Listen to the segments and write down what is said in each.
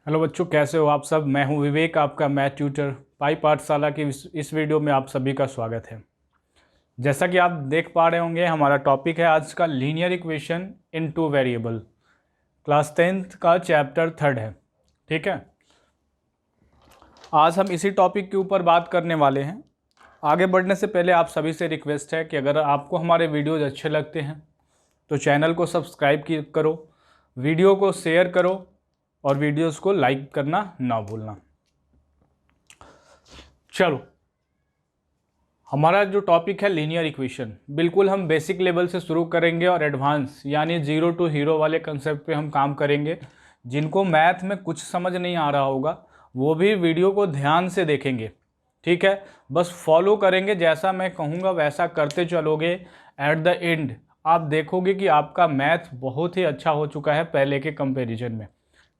Hello बच्चों, कैसे हो आप सब। मैं हूं विवेक, आपका मैथ ट्यूटर। पाई पाठशाला की इस वीडियो में आप सभी का स्वागत है। जैसा कि आप देख पा रहे होंगे, हमारा टॉपिक है आज का linear equation in two variable. Class 10th का चैप्टर 3 है। ठीक है, आज हम इसी टॉपिक के ऊपर बात करने वाले हैं। आगे बढ़ने से पहले आप सभी से रिक्वेस्ट है कि अगर आपको हमारे वीडियोज़ अच्छे लगते हैं तो चैनल को सब्सक्राइब करो, वीडियो को शेयर करो और वीडियोस को लाइक करना ना भूलना। चलो, हमारा जो टॉपिक है लीनियर इक्वेशन, बिल्कुल हम बेसिक लेवल से शुरू करेंगे और एडवांस यानी जीरो टू हीरो वाले कंसेप्ट पे हम काम करेंगे। जिनको मैथ में कुछ समझ नहीं आ रहा होगा वो भी वीडियो को ध्यान से देखेंगे। ठीक है, बस फॉलो करेंगे, जैसा मैं कहूँगा वैसा करते चलोगे। एट द एंड आप देखोगे कि आपका मैथ बहुत ही अच्छा हो चुका है पहले के कंपैरिजन में।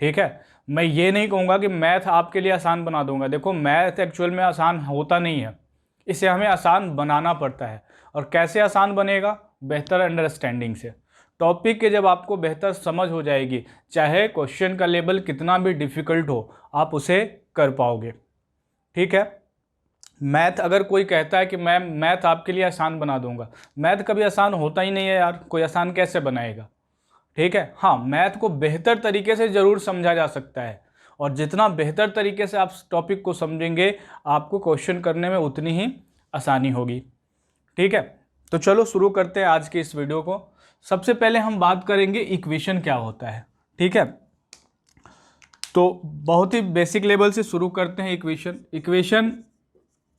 ठीक है, मैं ये नहीं कहूँगा कि मैथ आपके लिए आसान बना दूंगा। देखो, मैथ एक्चुअल में आसान होता नहीं है, इसे हमें आसान बनाना पड़ता है। और कैसे आसान बनेगा? बेहतर अंडरस्टैंडिंग से। टॉपिक के जब आपको बेहतर समझ हो जाएगी, चाहे क्वेश्चन का लेवल कितना भी डिफिकल्ट हो, आप उसे कर पाओगे। ठीक है, मैथ अगर कोई कहता है कि मैं मैथ आपके लिए आसान बना दूंगा, मैथ कभी आसान होता ही नहीं है यार, कोई आसान कैसे बनाएगा। ठीक है, हाँ, मैथ को बेहतर तरीके से ज़रूर समझा जा सकता है, और जितना बेहतर तरीके से आप टॉपिक को समझेंगे आपको क्वेश्चन करने में उतनी ही आसानी होगी। ठीक है, तो चलो शुरू करते हैं आज के इस वीडियो को। सबसे पहले हम बात करेंगे इक्वेशन क्या होता है। ठीक है, तो बहुत ही बेसिक लेवल से शुरू करते हैं। इक्वेशन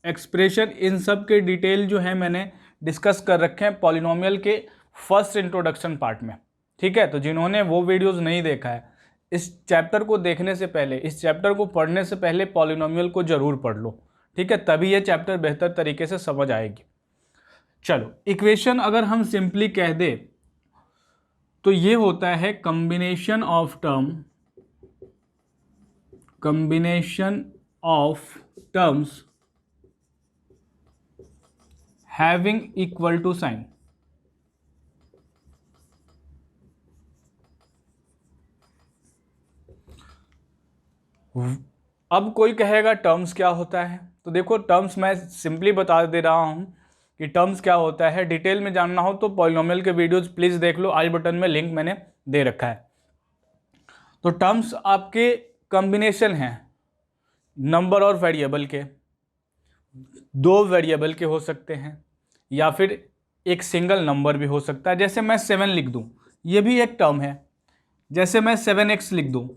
एक्सप्रेशन, इन सब के डिटेल जो है मैंने डिस्कस कर रखे हैं पॉलिनोमियल के फर्स्ट इंट्रोडक्शन पार्ट में। ठीक है, तो जिन्होंने वो वीडियोस नहीं देखा है, इस चैप्टर को देखने से पहले, इस चैप्टर को पढ़ने से पहले पॉलिनोमियल को जरूर पढ़ लो। ठीक है, तभी ये चैप्टर बेहतर तरीके से समझ आएगी। चलो, इक्वेशन अगर हम सिंपली कह दे तो ये होता है combination of terms having equal to sign. अब कोई कहेगा टर्म्स क्या होता है, तो देखो, टर्म्स मैं सिंपली बता दे रहा हूं कि टर्म्स क्या होता है। डिटेल में जानना हो तो पॉलिनोमियल के वीडियोस प्लीज देख लो, आई बटन में लिंक मैंने दे रखा है। तो टर्म्स आपके कॉम्बिनेशन हैं नंबर और वेरिएबल के। दो वेरिएबल के हो सकते हैं या फिर एक सिंगल नंबर भी हो सकता है। जैसे मैं 7 लिख दूं, ये भी एक टर्म है। जैसे मैं 7x लिख दूं,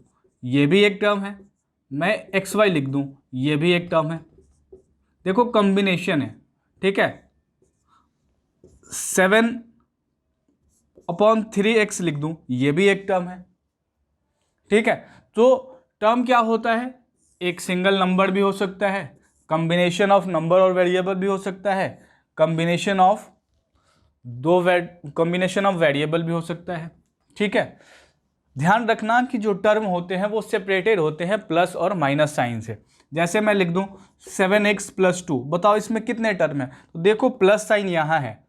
ये भी एक टर्म है। मैं xy लिख दूं, ये भी एक टर्म है। देखो, कॉम्बिनेशन है। ठीक है, 7/3x लिख दूं, ये भी एक टर्म है। ठीक है, तो टर्म क्या होता है? एक सिंगल नंबर भी हो सकता है, कॉम्बिनेशन ऑफ नंबर और वेरिएबल भी हो सकता है, कॉम्बिनेशन ऑफ वेरिएबल भी हो सकता है। ठीक है, ध्यान रखना कि जो टर्म होते हैं वो सेपरेटेड होते हैं प्लस और माइनस साइन से। जैसे मैं लिख दूं 7x + 2, बताओ इसमें कितने टर्म है? तो देखो, प्लस साइन यहाँ है,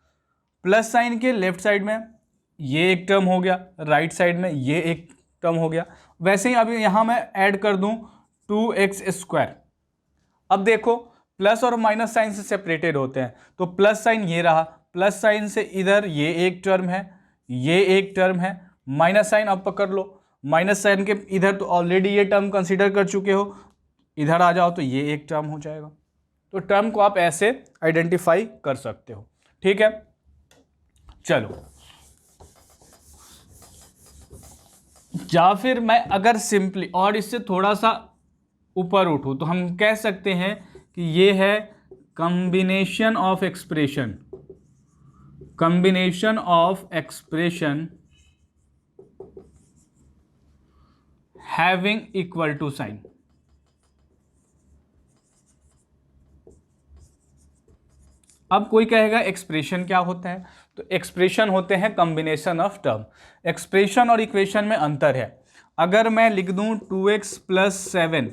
प्लस साइन के लेफ्ट साइड में ये एक टर्म हो गया, राइट साइड में ये एक टर्म हो गया। वैसे ही अभी यहाँ मैं ऐड कर दूं 2x²। अब देखो, प्लस और माइनस साइन से सेपरेटेड होते हैं, तो प्लस साइन ये रहा, प्लस साइन से इधर ये एक टर्म है, ये एक टर्म है। माइनस साइन अब पकड़ लो, माइनस साइन के इधर तो ऑलरेडी ये टर्म कंसीडर कर चुके हो, इधर आ जाओ तो ये एक टर्म हो जाएगा। तो टर्म को आप ऐसे आइडेंटिफाई कर सकते हो। ठीक है, चलो, या फिर मैं अगर सिंपली और इससे थोड़ा सा ऊपर उठूं तो हम कह सकते हैं कि ये है combination of expression having equal to sign. अब कोई कहेगा एक्सप्रेशन क्या होता है? तो एक्सप्रेशन होते हैं कॉम्बिनेशन ऑफ टर्म। एक्सप्रेशन और इक्वेशन में अंतर है। अगर मैं लिख दूं 2x + 7,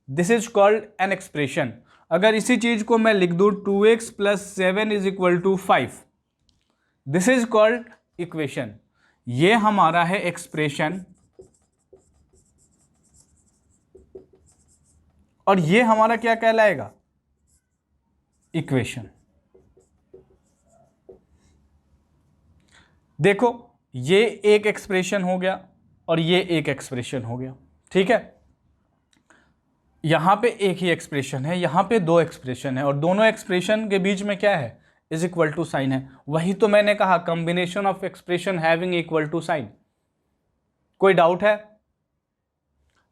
this is called an expression. अगर इसी चीज को मैं लिख दूं 2x + 7 = 5, this is called equation. ये हमारा है एक्सप्रेशन और ये हमारा क्या कहलाएगा, इक्वेशन। देखो ये एक एक्सप्रेशन हो गया और ये एक एक्सप्रेशन हो गया, ठीक है। यहां पे एक ही एक्सप्रेशन है, यहां पे दो एक्सप्रेशन है, और दोनों एक्सप्रेशन के बीच में क्या है, इज इक्वल टू साइन है। वही तो मैंने कहा, combination of expression having equal to sign. कोई डाउट है?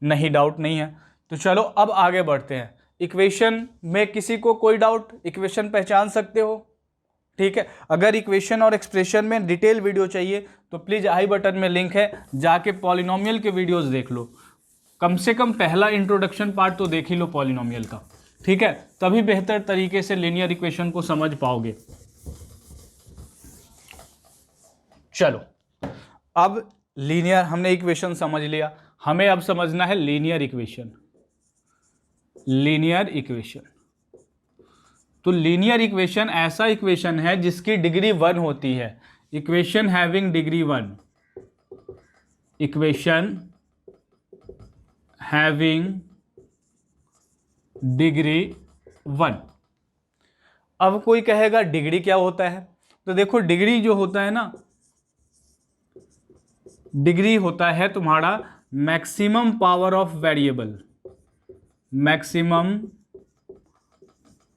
नहीं, डाउट नहीं है। तो चलो अब आगे बढ़ते हैं। इक्वेशन में किसी को कोई डाउट, इक्वेशन पहचान सकते हो, ठीक है। अगर इक्वेशन और एक्सप्रेशन में डिटेल वीडियो चाहिए तो प्लीज आई बटन में लिंक है, जाके पॉलिनोमियल के वीडियोस देख लो। कम से कम पहला इंट्रोडक्शन पार्ट तो देख ही लो पॉलिनोमियल का, ठीक है, तभी बेहतर तरीके से लीनियर इक्वेशन को समझ पाओगे। चलो अब लीनियर, हमने इक्वेशन समझ लिया, हमें अब समझना है लीनियर इक्वेशन। लीनियर इक्वेशन, तो लीनियर इक्वेशन ऐसा इक्वेशन है जिसकी डिग्री 1 होती है। Equation having degree 1, equation having degree 1। अब कोई कहेगा डिग्री क्या होता है, तो देखो डिग्री जो होता है ना, डिग्री होता है तुम्हारा maximum power of variable, maximum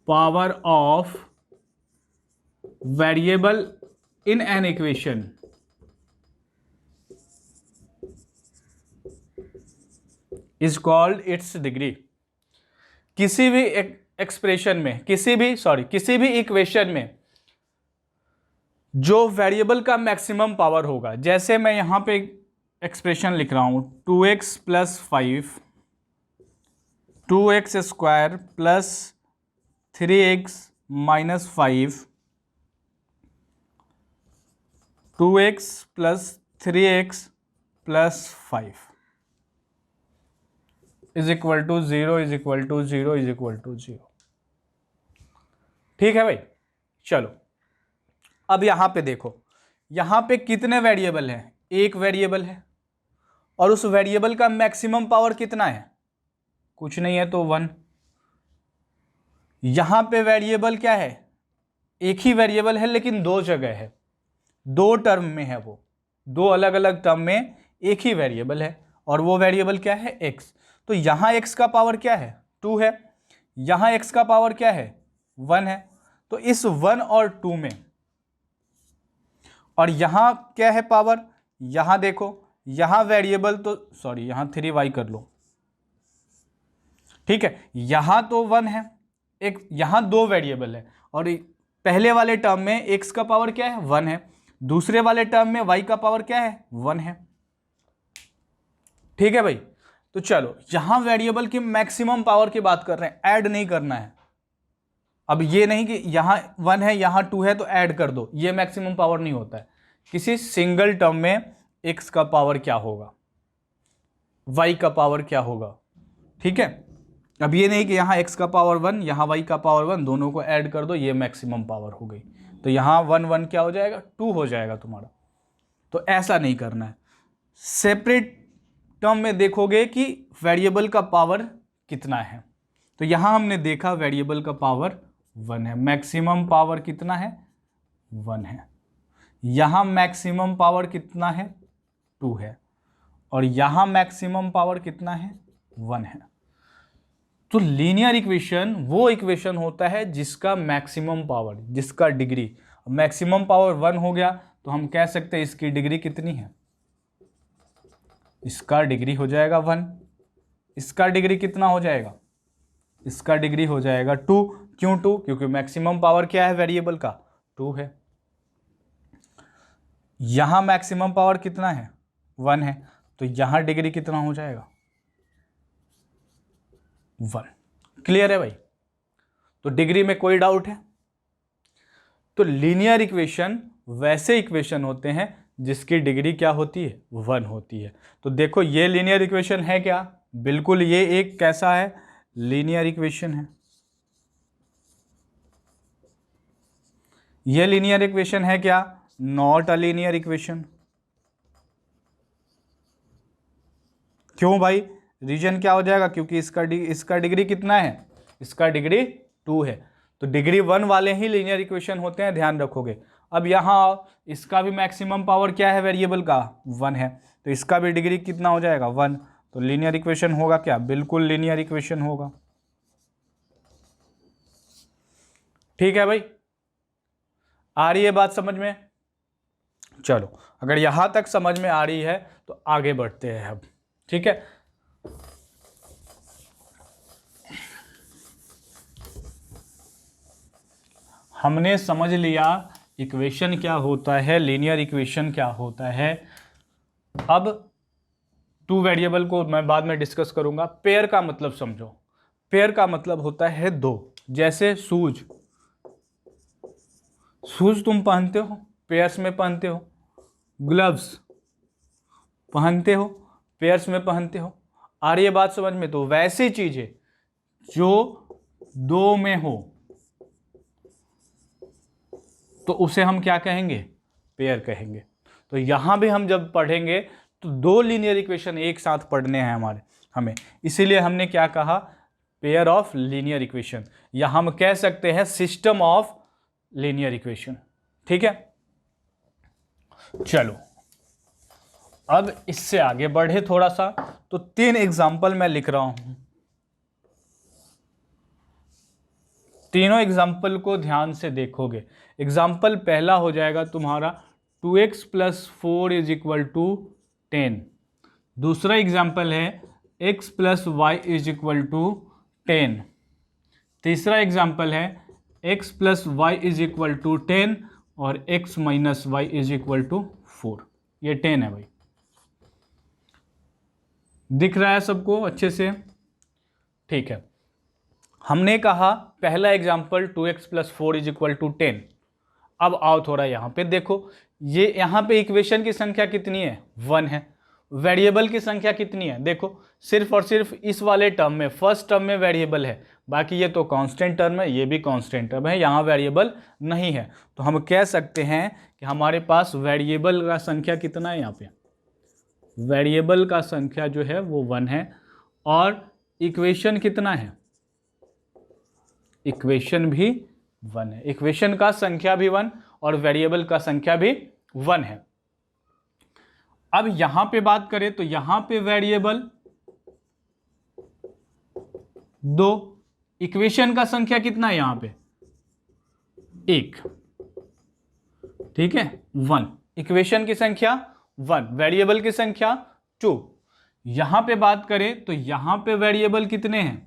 power of variable in an equation. Is called its degree. किसी भी एक्सप्रेशन में, किसी भी इक्वेशन में जो वेरिएबल का मैक्सिमम पावर होगा, जैसे मैं यहां पे एक्सप्रेशन लिख रहा हूं 2x plus 5 2x square plus 3x minus 5 2x plus 3x plus 5 is equal to 0 is equal to 0 is equal to 0। ठीक है भाई, चलो अब यहां पे देखो, यहां पे कितने वेरिएबल हैं, एक वेरिएबल है, और उस वेरिएबल का मैक्सिमम पावर कितना है, कुछ नहीं है तो 1। यहां पे वेरिएबल क्या है, एक ही वेरिएबल है लेकिन दो जगह है, दो टर्म में है, वो दो अलग अलग टर्म में एक ही वेरिएबल है, और वो वेरिएबल क्या है, x। तो यहां x का पावर क्या है, 2 है, यहां x का पावर क्या है, 1 है। तो इस 1 और 2 में, और यहां क्या है पावर, यहां देखो, यहां वेरिएबल तो यहां 3y कर लो, ठीक है, यहां तो 1 है, एक यहां दो वेरिएबल है, और पहले वाले टर्म में x का पावर क्या है, 1 है, दूसरे वाले टर्म में y का पावर क्या है, 1 है। ठीक है भाई, तो चलो यहां वेरिएबल की मैक्सिमम पावर की बात कर रहे हैं, ऐड नहीं करना है। अब ये नहीं कि यहां 1 है यहां 2 है तो ऐड कर दो, ये मैक्सिमम पावर नहीं होता है। किसी सिंगल टर्म में x का पावर क्या होगा, y का पावर क्या होगा, ठीक है। अब ये नहीं कि यहां x का पावर 1 यहां y का पावर 1, दोनों को ऐड कर दो, ये मैक्सिमम पावर हो गई, तो यहां 1 1 क्या हो जाएगा, 2 हो जाएगा तुम्हारा। तो ऐसा नहीं करना है, सेपरेट टर्म में देखोगे कि वेरिएबल का पावर कितना है। तो यहां हमने देखा वेरिएबल का पावर 1 है, मैक्सिमम पावर कितना है, 1 है। यहां मैक्सिमम पावर कितना है, 2 है, और यहां मैक्सिमम पावर कितना है, 1 है। तो लीनियर इक्वेशन वो इक्वेशन होता है जिसका मैक्सिमम पावर, जिसका डिग्री, मैक्सिमम पावर 1 हो गया तो हम कह सकते हैं इसकी डिग्री कितनी है, इसका डिग्री हो जाएगा 1, इसका डिग्री कितना हो जाएगा, इसका डिग्री हो जाएगा 2। क्यों 2? क्योंकि मैक्सिमम पावर क्या है वेरिएबल का, 2 है। यहां मैक्सिमम पावर कितना है, 1 है, तो यहां डिग्री कितना हो जाएगा, 1। क्लियर है भाई? तो डिग्री में कोई डाउट है? तो लीनियर इक्वेशन वैसे इक्वेशन होते हैं जिसकी डिग्री क्या होती है, 1 होती है। तो देखो ये लीनियर इक्वेशन है क्या, बिल्कुल ये एक कैसा है, लीनियर इक्वेशन है। ये लीनियर इक्वेशन है क्या, नॉट अ लीनियर इक्वेशन। क्यों भाई, रीजन क्या हो जाएगा, क्योंकि इसका डिग्री कितना है, इसका डिग्री 2 है, तो डिग्री 1 वाले ही लीनियर इक्वेशन होते हैं, ध्यान रखोगे। अब यहाँ इसका भी मैक्सिमम पावर क्या है वेरिएबल का, 1 है, तो इसका भी डिग्री कितना हो जाएगा, 1। तो लीनियर इक्वेशन होगा क्या, बिल्कुल लीनियर इक्वेशन होगा। ठीक है भाई, आ रही है बात समझ में? चलो, अगर यहां तक समझ में आ रही है तो आगे बढ़ते हैं अब। ठीक है, हमने समझ लिया इक्वेशन क्या होता है, लीनियर इक्वेशन क्या होता है। अब 2 वेरिएबल को मैं बाद में डिस्कस करूंगा। पेयर का मतलब समझो, पेयर का मतलब होता है 2। जैसे शूज तुम पहनते हो, पेयर्स में पहनते हो, ग्लव्स पहनते हो, पेयर्स में पहनते हो। आ रही है बात समझ में? तो वैसी चीजें जो 2 में हो तो उसे हम क्या कहेंगे, पेयर कहेंगे। तो यहां भी हम जब पढ़ेंगे तो 2 लीनियर इक्वेशन एक साथ पढ़ने हैं हमें, इसीलिए हमने क्या कहा, पेयर ऑफ लीनियर इक्वेशन, या हम कह सकते हैं सिस्टम ऑफ लीनियर इक्वेशन। ठीक है, चलो अब इससे आगे बढ़े थोड़ा सा, तो 3 एग्जाम्पल मैं लिख रहा हूं, तीनों एग्जाम्पल को ध्यान से देखोगे। एग्जाम्पल पहला हो जाएगा तुम्हारा 2x + 4 = 10। दूसरा एग्जाम्पल है x + y = 10। तीसरा एग्जाम्पल है x + y = 10 और x - y = 4। ये 10 है भाई, दिख रहा है सबको अच्छे से? ठीक है, हमने कहा पहला एग्जाम्पल 2x + 4 = 10। अब आओ थोड़ा यहाँ पे देखो, ये यहाँ पे इक्वेशन की संख्या कितनी है, 1 है। वेरिएबल की संख्या कितनी है, देखो सिर्फ और सिर्फ इस वाले टर्म में, फर्स्ट टर्म में वेरिएबल है, बाकी ये तो कांस्टेंट टर्म है, ये भी कांस्टेंट टर्म है, यहाँ वेरिएबल नहीं है। तो हम कह सकते हैं कि हमारे पास वेरिएबल का संख्या कितना है, यहाँ पे वेरिएबल का संख्या जो है वो 1 है, और इक्वेशन कितना है, इक्वेशन भी 1 है। इक्वेशन का संख्या भी 1 और वेरिएबल का संख्या भी 1 है। अब यहां पे बात करें तो यहां पे वेरिएबल 2, इक्वेशन का संख्या कितना है यहां पे, 1। ठीक है, 1, इक्वेशन की संख्या 1, वेरिएबल की संख्या 2। यहां पे बात करें तो यहां पे वेरिएबल कितने हैं,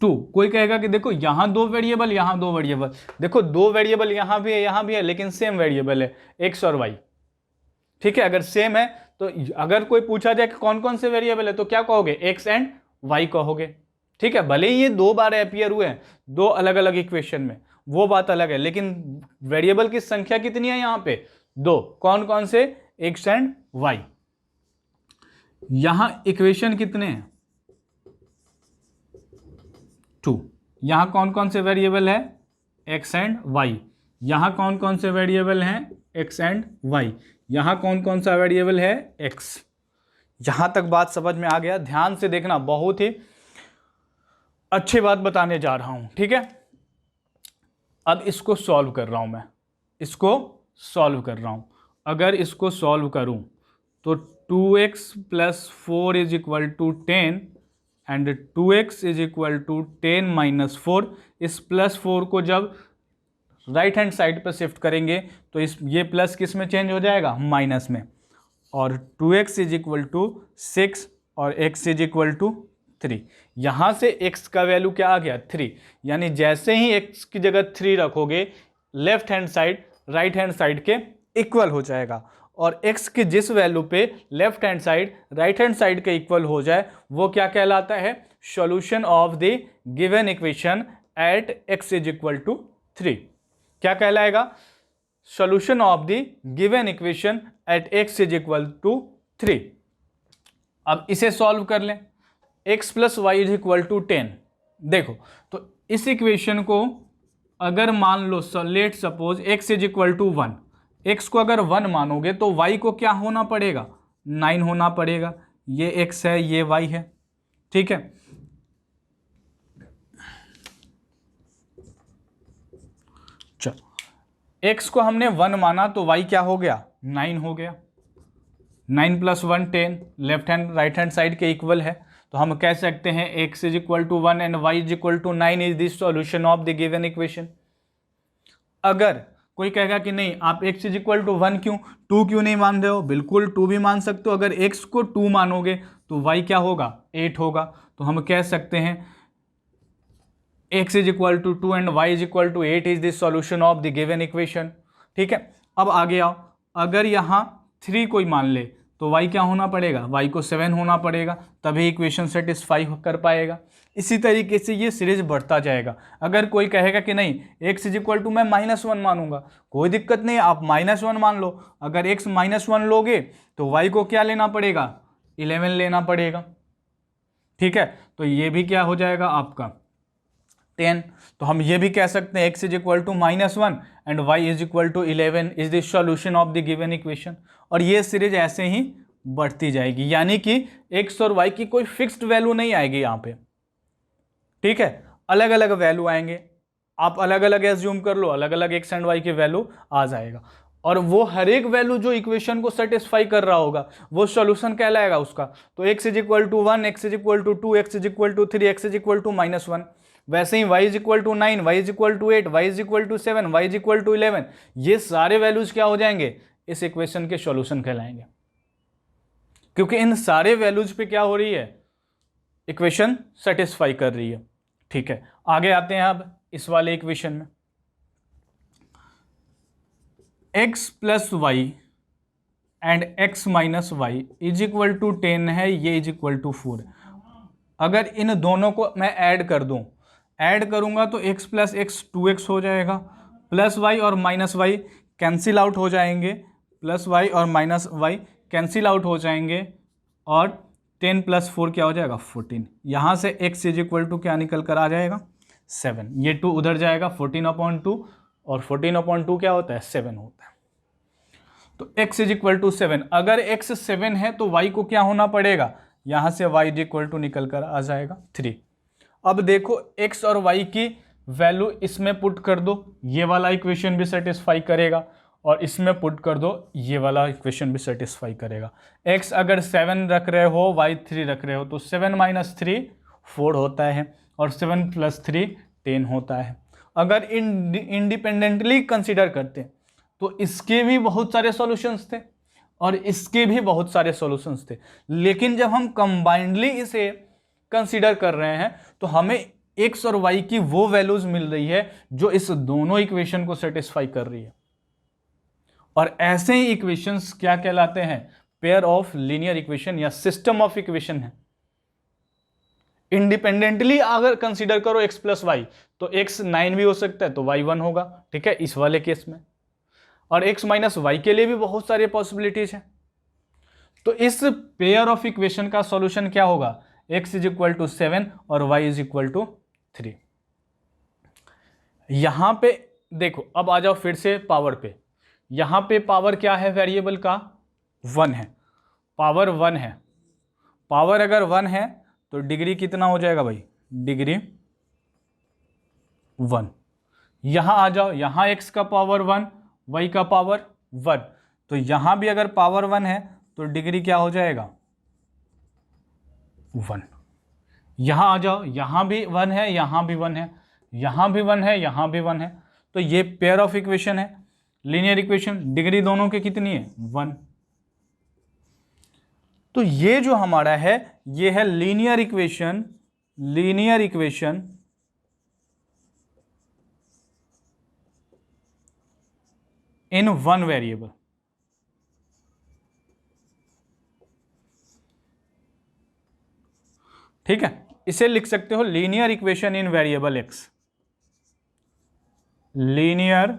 2। कोई कहेगा कि देखो यहां 2 वेरिएबल, यहां 2 वेरिएबल, देखो 2 वेरिएबल यहां भी है, यहां भी है, लेकिन सेम वेरिएबल है, x और y। ठीक है, अगर सेम है तो अगर कोई पूछा जाए कि कौन कौन से वेरिएबल है तो क्या कहोगे, x एंड y कहोगे। ठीक है, भले ही ये 2 बार अपीयर हुए हैं 2 अलग अलग इक्वेशन में, वो बात अलग है, लेकिन वेरिएबल की संख्या कितनी है यहां पे, 2। कौन कौन से, x एंड y। यहां इक्वेशन कितने हैं, 2। यहां कौन कौन से वेरिएबल है, x एंड y। यहां कौन कौन से वेरिएबल हैं, x एंड y। यहां कौन कौन सा वेरिएबल है, x। यहां तक बात समझ में आ गया? ध्यान से देखना, बहुत ही अच्छी बात बताने जा रहा हूं। ठीक है, अब इसको सॉल्व कर रहा हूं मैं, इसको सॉल्व कर रहा हूं। अगर इसको सॉल्व करूं तो 2x + 4 = 10 एंड 2x = 10 - 4। इस +4 को जब राइट हैंड साइड पर शिफ्ट करेंगे तो ये प्लस किस में चेंज हो जाएगा, माइनस में, और 2x = 6 और x = 3। यहाँ से x का वैल्यू क्या आ गया, 3। यानी जैसे ही x की जगह 3 रखोगे, left hand side right hand side के इक्वल हो जाएगा, और x की जिस वैल्यू पे left hand side right hand side के इक्वल हो जाए वो क्या कहलाता है, solution of the given equation at x = 3। क्या कहलाएगा, solution of the given equation at x = 3। अब इसे सॉल्व कर लें, x + y = 10। देखो तो इस इक्वेशन को अगर मान लो, लेट सपोज x = 1, x को अगर 1 मानोगे तो y को क्या होना पड़ेगा, 9 होना पड़ेगा, ये x है ये y है, ठीक है। चलो x को हमने 1 माना तो y क्या हो गया, 9 हो गया। 9 + 1 10, left hand right hand side के इक्वल है, तो हम कह सकते हैं x = 1 and y = 9 is the solution of the given equation. अगर कोई कहेगा कि नहीं आप x = 1 क्यों, 2 क्यों नहीं मान रहे हो, बिल्कुल 2 भी मान सकते हो। अगर x को 2 मानोगे तो y क्या होगा, 8 होगा। तो हम कह सकते हैं x = 2 and y = 8 is the solution of the given equation, ठीक है। अब आगे आओ, अगर यहाँ 3 कोई मान ले तो y क्या होना पड़ेगा, y को 7 होना पड़ेगा, तभी इक्वेशन सेटिस्फाई कर पाएगा। इसी तरीके से ये सीरीज बढ़ता जाएगा। अगर कोई कहेगा कि नहीं x = मैं -1 मानूंगा, कोई दिक्कत नहीं, आप -1 मान लो। अगर x -1 लोगे तो y को क्या लेना पड़ेगा, 11 लेना पड़ेगा, ठीक है। तो ये भी क्या हो जाएगा आपका 10। तो हम ये भी कह सकते हैं x = -1 and y = 11 is the solution of the given equation. और ये सीरीज ऐसे ही बढ़ती जाएगी, यानी कि x और y की कोई फिक्स्ड वैल्यू नहीं आएगी यहाँ पे, ठीक है। अलग अलग वैल्यू आएंगे, आप अलग अलग एज्यूम कर लो, अलग अलग x एंड y की वैल्यू आ जाएगा। और वो हर एक वैल्यू जो इक्वेशन को सेटिस्फाई कर रहा होगा वो सॉल्यूशन कहलाएगा उसका। तो x = 1, x = 2, x = 3, x = -1। वैसे ही y = 9, y = 8, y = 7, y = 11, ये सारे वैल्यूज क्या हो जाएंगे, इस इक्वेशन के सॉल्यूशन कहलाएंगे, क्योंकि इन सारे वैल्यूज पे क्या हो रही है, इक्वेशन सेटिस्फाई कर रही है, ठीक है। आगे आते हैं अब इस वाले इक्वेशन में, x + y and x - y = 10 है, ये = 4। अगर इन दोनों को मैं ऐड कर दूं, ऐड करूंगा तो x + x 2x हो जाएगा, प्लस y और -y कैंसिल आउट हो जाएंगे, प्लस y और -y कैंसिल आउट हो जाएंगे, और 10 + 4 क्या हो जाएगा, 14। यहाँ से x = क्या निकल कर आ जाएगा, 7। ये 2 उधर जाएगा, 14/2, और 14/2 क्या होता है, 7 होता है। तो x = 7। अगर x 7 है तो y को क्या होना पड़ेगा, यहाँ से y = निकल कर आ जाएगा 3। अब देखो x और y की वैल्यू इसमें पुट कर दो, ये वाला इक्वेशन भी सेटिस्फाई करेगा, और इसमें पुट कर दो, ये वाला इक्वेशन भी सेटिस्फाई करेगा। x अगर 7 रख रहे हो, y 3 रख रहे हो, तो 7 - 3 4 होता है, और 7 + 3 10 होता है। अगर इंडिपेंडेंटली कंसिडर करते तो इसके भी बहुत सारे सॉल्यूशंस थे और इसके भी बहुत सारे सॉल्यूशंस थे, लेकिन जब हम कंबाइंडली इसे कंसीडर कर रहे हैं तो हमें x और y की वो वैल्यूज मिल रही है जो इस दोनों इक्वेशन को सेटिस्फाई कर रही है। और ऐसे ही इक्वेशंस क्या कहलाते हैं, पेयर ऑफ लीनियर इक्वेशन या सिस्टम ऑफ इक्वेशन है। इंडिपेंडेंटली अगर कंसीडर करो x + y तो x 9 भी हो सकता है तो y 1 होगा, ठीक है, इस वाले केस में। और x - y के लिए भी बहुत सारे पॉसिबिलिटीज हैं। तो इस पेयर ऑफ इक्वेशन का सॉल्यूशन क्या होगा, x = 7 और y = 3। यहां पे देखो, अब आ जाओ फिर से पावर पे। यहां पे पावर क्या है वेरिएबल का, 1 है, पावर 1 है। पावर अगर 1 है तो डिग्री कितना हो जाएगा भाई, डिग्री 1। यहां आ जाओ, यहां x का पावर 1, y का पावर 1, तो यहां भी अगर पावर 1 है तो डिग्री क्या हो जाएगा, 1। यहां आ जाओ, यहां भी 1 है, यहां भी 1 है, यहां भी 1 है, यहां भी 1 है, तो ये पेयर ऑफ इक्वेशन है, लीनियर इक्वेशन। डिग्री दोनों की कितनी है, 1। तो ये जो हमारा है ये है linear equation, linear equation in one variable. ठीक है, इसे लिख सकते हो लीनियर इक्वेशन इन वेरिएबल x, लीनियर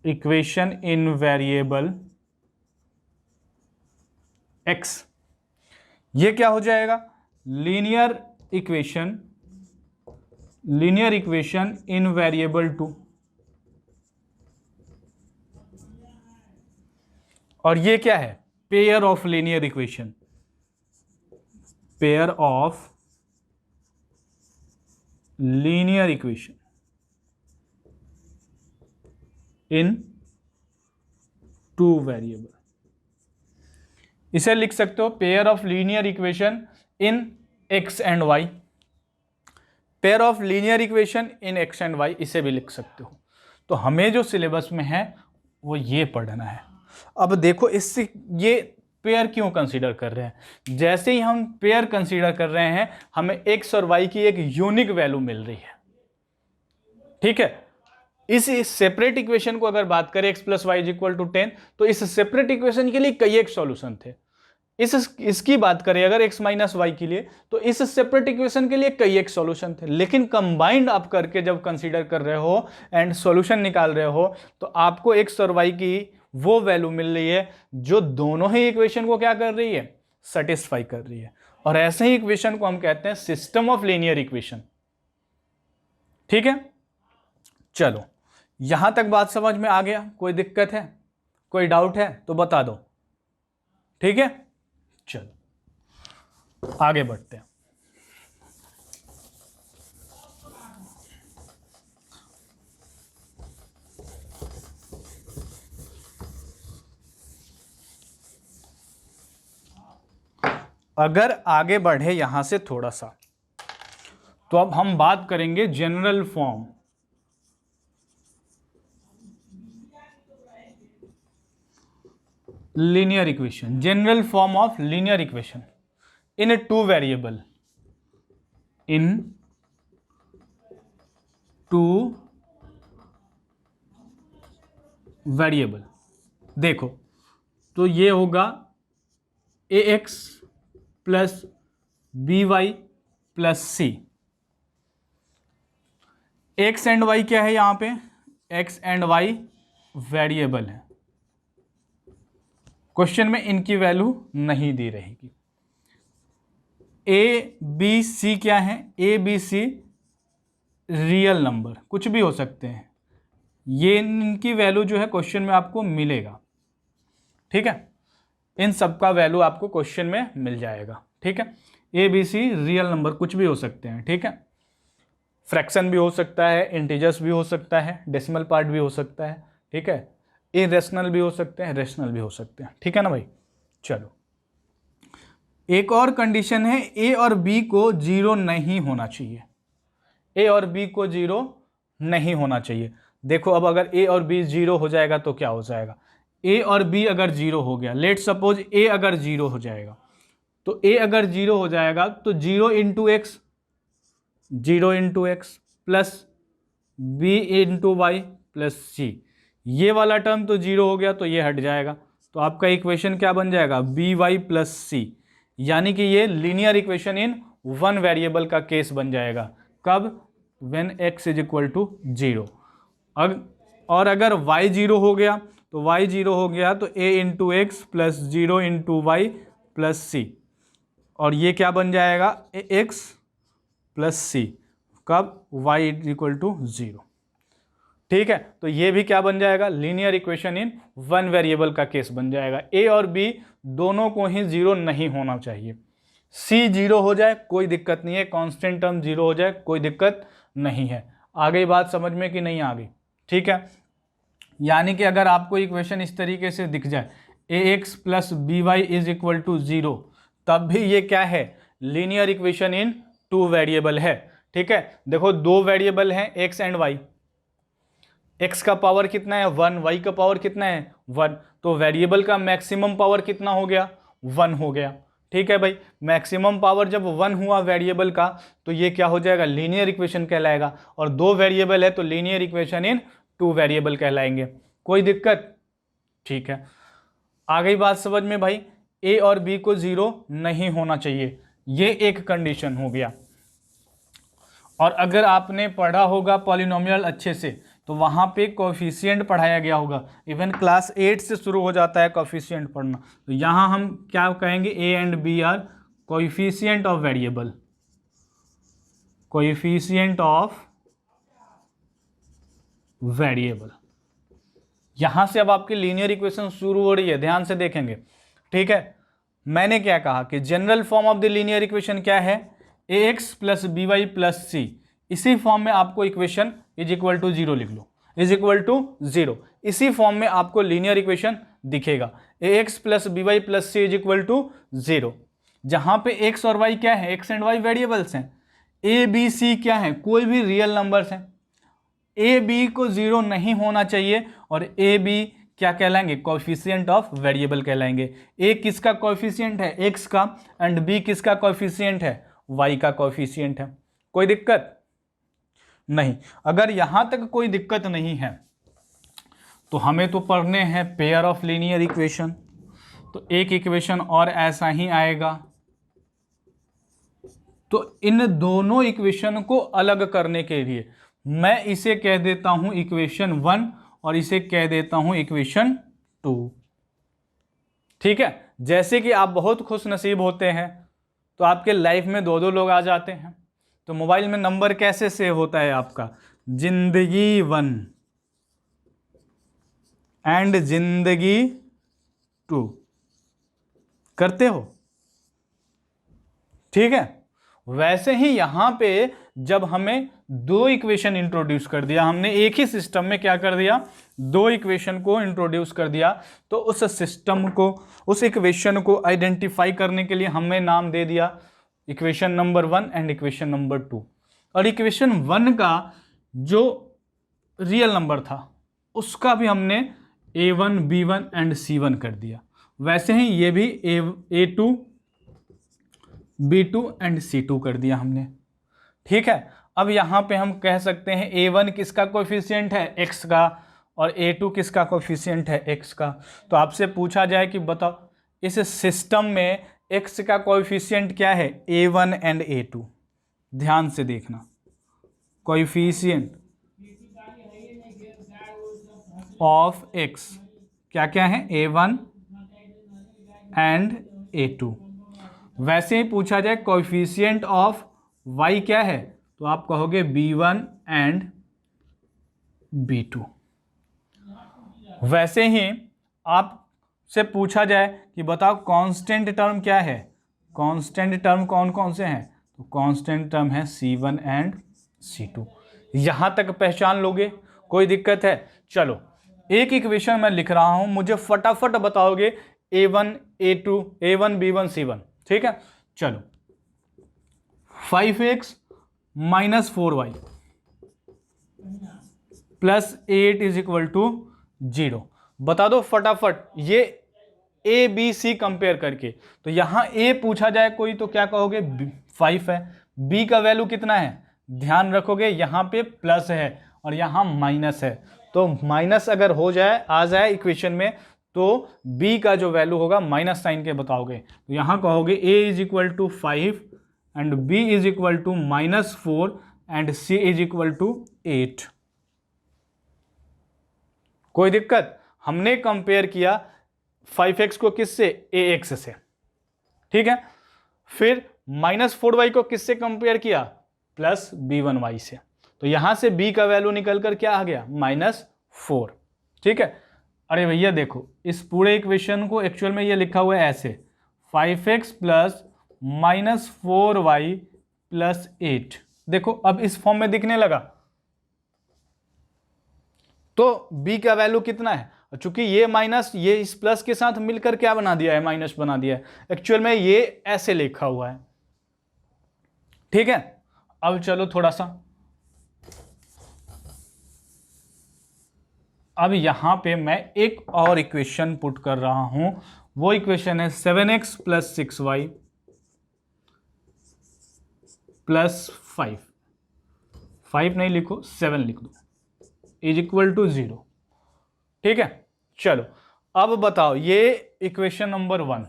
इक्वेशन इन वेरिएबल x। ये क्या हो जाएगा, लीनियर इक्वेशन इन वेरिएबल 2। और ये क्या है, pair of linear equation, pair of linear equation in two variable. इसे लिख सकते हो pair of linear equation in x and y, pair of linear equation in x and y, इसे भी लिख सकते हो। तो हमें जो सिलेबस में है वो ये पढ़ना है। अब देखो इससे ये पेयर क्यों कंसीडर कर रहे हैं, जैसे ही हम पेयर कंसीडर कर रहे हैं हमें एक्स और वाई की एक यूनिक वैल्यू मिल रही है, ठीक है। इस सेपरेट इक्वेशन को अगर बात करें x plus y is equal to 10, तो इस सेपरेट इक्वेशन के लिए कई एक सॉल्यूशन थे। इसकी बात करें अगर x माइनस वाई के लिए, तो इस सेपरेट इक्वेशन के लिए कई एक सॉल्यूशन थे, लेकिन कंबाइंड आप करके जब कंसीडर कर रहे हो एंड सॉल्यूशन निकाल रहे हो तो आपको x और y की वो वैल्यू मिल रही है जो दोनों ही इक्वेशन को क्या कर रही है, सेटिस्फाई कर रही है। और ऐसे ही इक्वेशन को हम कहते हैं सिस्टम ऑफ लीनियर इक्वेशन, ठीक है। चलो यहां तक बात समझ में आ गया, कोई दिक्कत है, कोई डाउट है तो बता दो, ठीक है। चलो आगे बढ़ते हैं। अगर आगे बढ़े यहां से थोड़ा सा, तो अब हम बात करेंगे general form, linear equation, general form of linear equation in a two variable, in two variable। देखो तो ये होगा ax plus B y plus c. X and y क्या है यहां पे, एक्स एंड वाई वेरिएबल है, क्वेश्चन में इनकी वैल्यू नहीं दी रहेगी। ए बी सी क्या है, a b c real number कुछ भी हो सकते हैं, ये इनकी वैल्यू जो है क्वेश्चन में आपको मिलेगा, ठीक है। इन सब का वैल्यू आपको क्वेश्चन में मिल जाएगा, ठीक है। A b c real number कुछ भी हो सकते हैं, ठीक है। फ्रैक्शन भी हो सकता है, इंटीजर्स भी हो सकता है, डेसिमल पार्ट भी हो सकता है, ठीक है। इरेशनल भी हो सकते हैं, रेशनल भी हो सकते हैं, ठीक है ना भाई। चलो एक और कंडीशन है, ए और बी को जीरो नहीं होना चाहिए, ए और बी को जीरो नहीं होना चाहिए। देखो अब अगर ए और बी जीरो हो जाएगा तो क्या हो जाएगा, ए और बी अगर जीरो हो गया, लेट सपोज ए अगर जीरो हो जाएगा, तो ए अगर जीरो हो जाएगा तो zero into X, zero into X plus B into Y plus C, ये वाला टर्म तो जीरो हो गया तो ये हट जाएगा, तो आपका इक्वेशन क्या बन जाएगा, बी वाई प्लस सी। यानी कि ये linear equation in one variable का केस बन जाएगा, कब, when x is equal to zero. और अगर y जीरो हो गया तो y जीरो हो गया तो a into X plus zero into Y plus C, और ये क्या बन जाएगा, x प्लस सी, कब, y is equal to zero, ठीक है। तो ये भी क्या बन जाएगा, linear equation in one variable का केस बन जाएगा। ए और बी दोनों को ही जीरो नहीं होना चाहिए, सी जीरो हो जाए कोई दिक्कत नहीं है, कांस्टेंट टर्म जीरो हो जाए कोई दिक्कत नहीं है। आ गई बात समझ में कि नहीं आ गई, ठीक है। यानी कि अगर आपको इक्वेशन इस तरीके से दिख जाए, A X plus B Y is equal to zero, तब भी ये क्या है, linear equation in two variable है, ठीक है। देखो दो वेरिएबल हैं एक्स एंड वाई, x का पावर कितना है 1, y का पावर कितना है 1, तो वेरिएबल का मैक्सिमम पावर कितना हो गया 1 हो गया, ठीक है भाई। मैक्सिमम पावर जब 1 हुआ वेरिएबल का तो ये क्या हो जाएगा, लीनियर इक्वेशन कहलाएगा, और दो वेरिएबल है तो linear equation in two variable कहलाएंगे, कोई दिक्कत, ठीक है। आ गई बात समझ में भाई, ए और बी को जीरो नहीं होना चाहिए, ये एक कंडीशन हो गया। और अगर आपने पढ़ा होगा पॉलिनोमियल अच्छे से तो वहाँ पे कोफिशिएंट पढ़ाया गया होगा, इवन क्लास 8 से शुरू हो जाता है कोफिशिएंट पढ़ना। तो यहाँ हम क्या कहेंगे, a and b are coefficient of variable, coefficient of variable, यहाँ से अब आपकी लीनियर इक्वेशन शुरू हो रही है, ध्यान से देखेंगे। ठीक है, मैंने क्या कहा कि general form of the linear equation क्या है, ax plus B y plus c. इसी फॉर्म में आपको equation is equal to zero लिख लो, इज इक्वल टू जीरो। इसी फॉर्म में आपको लीनियर इक्वेशन दिखेगा, ax plus B y plus c is equal to zero. जहां पे x और y क्या है, x एंड y वेरिएबल्स हैं, a b c क्या है, कोई भी रियल नंबर्स हैं। a b को जीरो नहीं होना चाहिए और a b क्या कहलाएंगे, कोएफिशिएंट ऑफ वेरिएबल कहलाएंगे। a किसका कोएफिशिएंट है, x का, एंड b किसका कोएफिशिएंट है, y का कोएफिशिएंट है। कोई दिक्कत नहीं। अगर यहां तक कोई दिक्कत नहीं है तो हमें तो पढ़ने हैं पेयर ऑफ लीनियर इक्वेशन। तो एक इक्वेशन और ऐसा ही आएगा, तो इन दोनों इक्वेशन को अलग करने के लिए मैं इसे कह देता हूं इक्वेशन 1 और इसे कह देता हूं इक्वेशन 2। ठीक है, जैसे कि आप बहुत खुश नसीब होते हैं तो आपके लाइफ में दो दो लोग आ जाते हैं, तो मोबाइल में नंबर कैसे सेव होता है आपका, जिंदगी 1 एंड जिंदगी 2 करते हो। ठीक है, वैसे ही यहां पे जब हमें दो इक्वेशन इंट्रोड्यूस कर दिया, हमने एक ही सिस्टम में क्या कर दिया, दो इक्वेशन को इंट्रोड्यूस कर दिया, तो उस सिस्टम को, उस इक्वेशन को आइडेंटिफाई करने के लिए हमने नाम दे दिया equation number 1 and equation number 2। और इक्वेशन 1 का जो रियल नंबर था उसका भी हमने a1 b1 एंड c1 कर दिया। वैसे ही ये भी a2 b2 एंड c2 कर दिया हमने। ठीक है, अब यहां पे हम कह सकते हैं a1 किसका कोएफिशिएंट है, x का, और a2 किसका कोएफिशिएंट है, x का। तो आपसे पूछा जाए कि बताओ इस सिस्टम में x का कोएफिशिएंट क्या है, a1 एंड a2। ध्यान से देखना, कोएफिशिएंट ऑफ x क्या क्या है, a1 एंड a2। वैसे ही पूछा जाए कोएफिशिएंट ऑफ y क्या है, तो आप कहोगे b1 एंड b2। वैसे ही आपसे पूछा जाए कि बताओ कांस्टेंट टर्म क्या है, कांस्टेंट टर्म कौन कौन से हैं, तो कांस्टेंट टर्म है c1 एंड c2। यहां तक पहचान लोगे, कोई दिक्कत है। चलो एक इक्वेशन मैं लिख रहा हूं, मुझे फटाफट बताओगे a1 a2 a1 b1 c1। ठीक है, चलो 5x minus 4y plus 8 is equal to 0। बता दो फटाफट ये a b c कंपेयर करके। तो यहां a पूछा जाए कोई तो क्या कहोगे, 5 है। b का वैल्यू कितना है, ध्यान रखोगे यहां पे प्लस है और यहां माइनस है, तो माइनस अगर हो जाए, आ जाए इक्वेशन में, तो b का जो वैल्यू होगा माइनस साइन के बताओगे। तो यहां कहोगे a is equal to 5 and b is equal to -4 and c is equal to 8। कोई दिक्कत, हमने कंपेयर किया 5x को किससे, ax से। ठीक है, फिर -4y को किससे कंपेयर किया, प्लस b1y से। तो यहां से b का वैल्यू निकलकर क्या आ गया, -4। ठीक है, अरे भैया देखो इस पूरे इक्वेशन को एक्चुअल में ये लिखा हुआ है ऐसे, 5x प्लस -4y प्लस 8। देखो अब इस फॉर्म में दिखने लगा, तो b का वैल्यू कितना है, चूंकि ये माइनस ये इस प्लस के साथ मिलकर क्या बना दिया है, माइनस बना दिया है। एक्चुअल में ये ऐसे लिखा हुआ है। ठीक है, अब चलो थोड़ा सा, अब यहां पे मैं एक और इक्वेशन पुट कर रहा हूं, वो इक्वेशन है 7x प्लस 6y प्लस 5 नहीं लिखो 7 लिख दो, इज इक्वल टू 0। ठीक है, चलो अब बताओ ये इक्वेशन नंबर 1,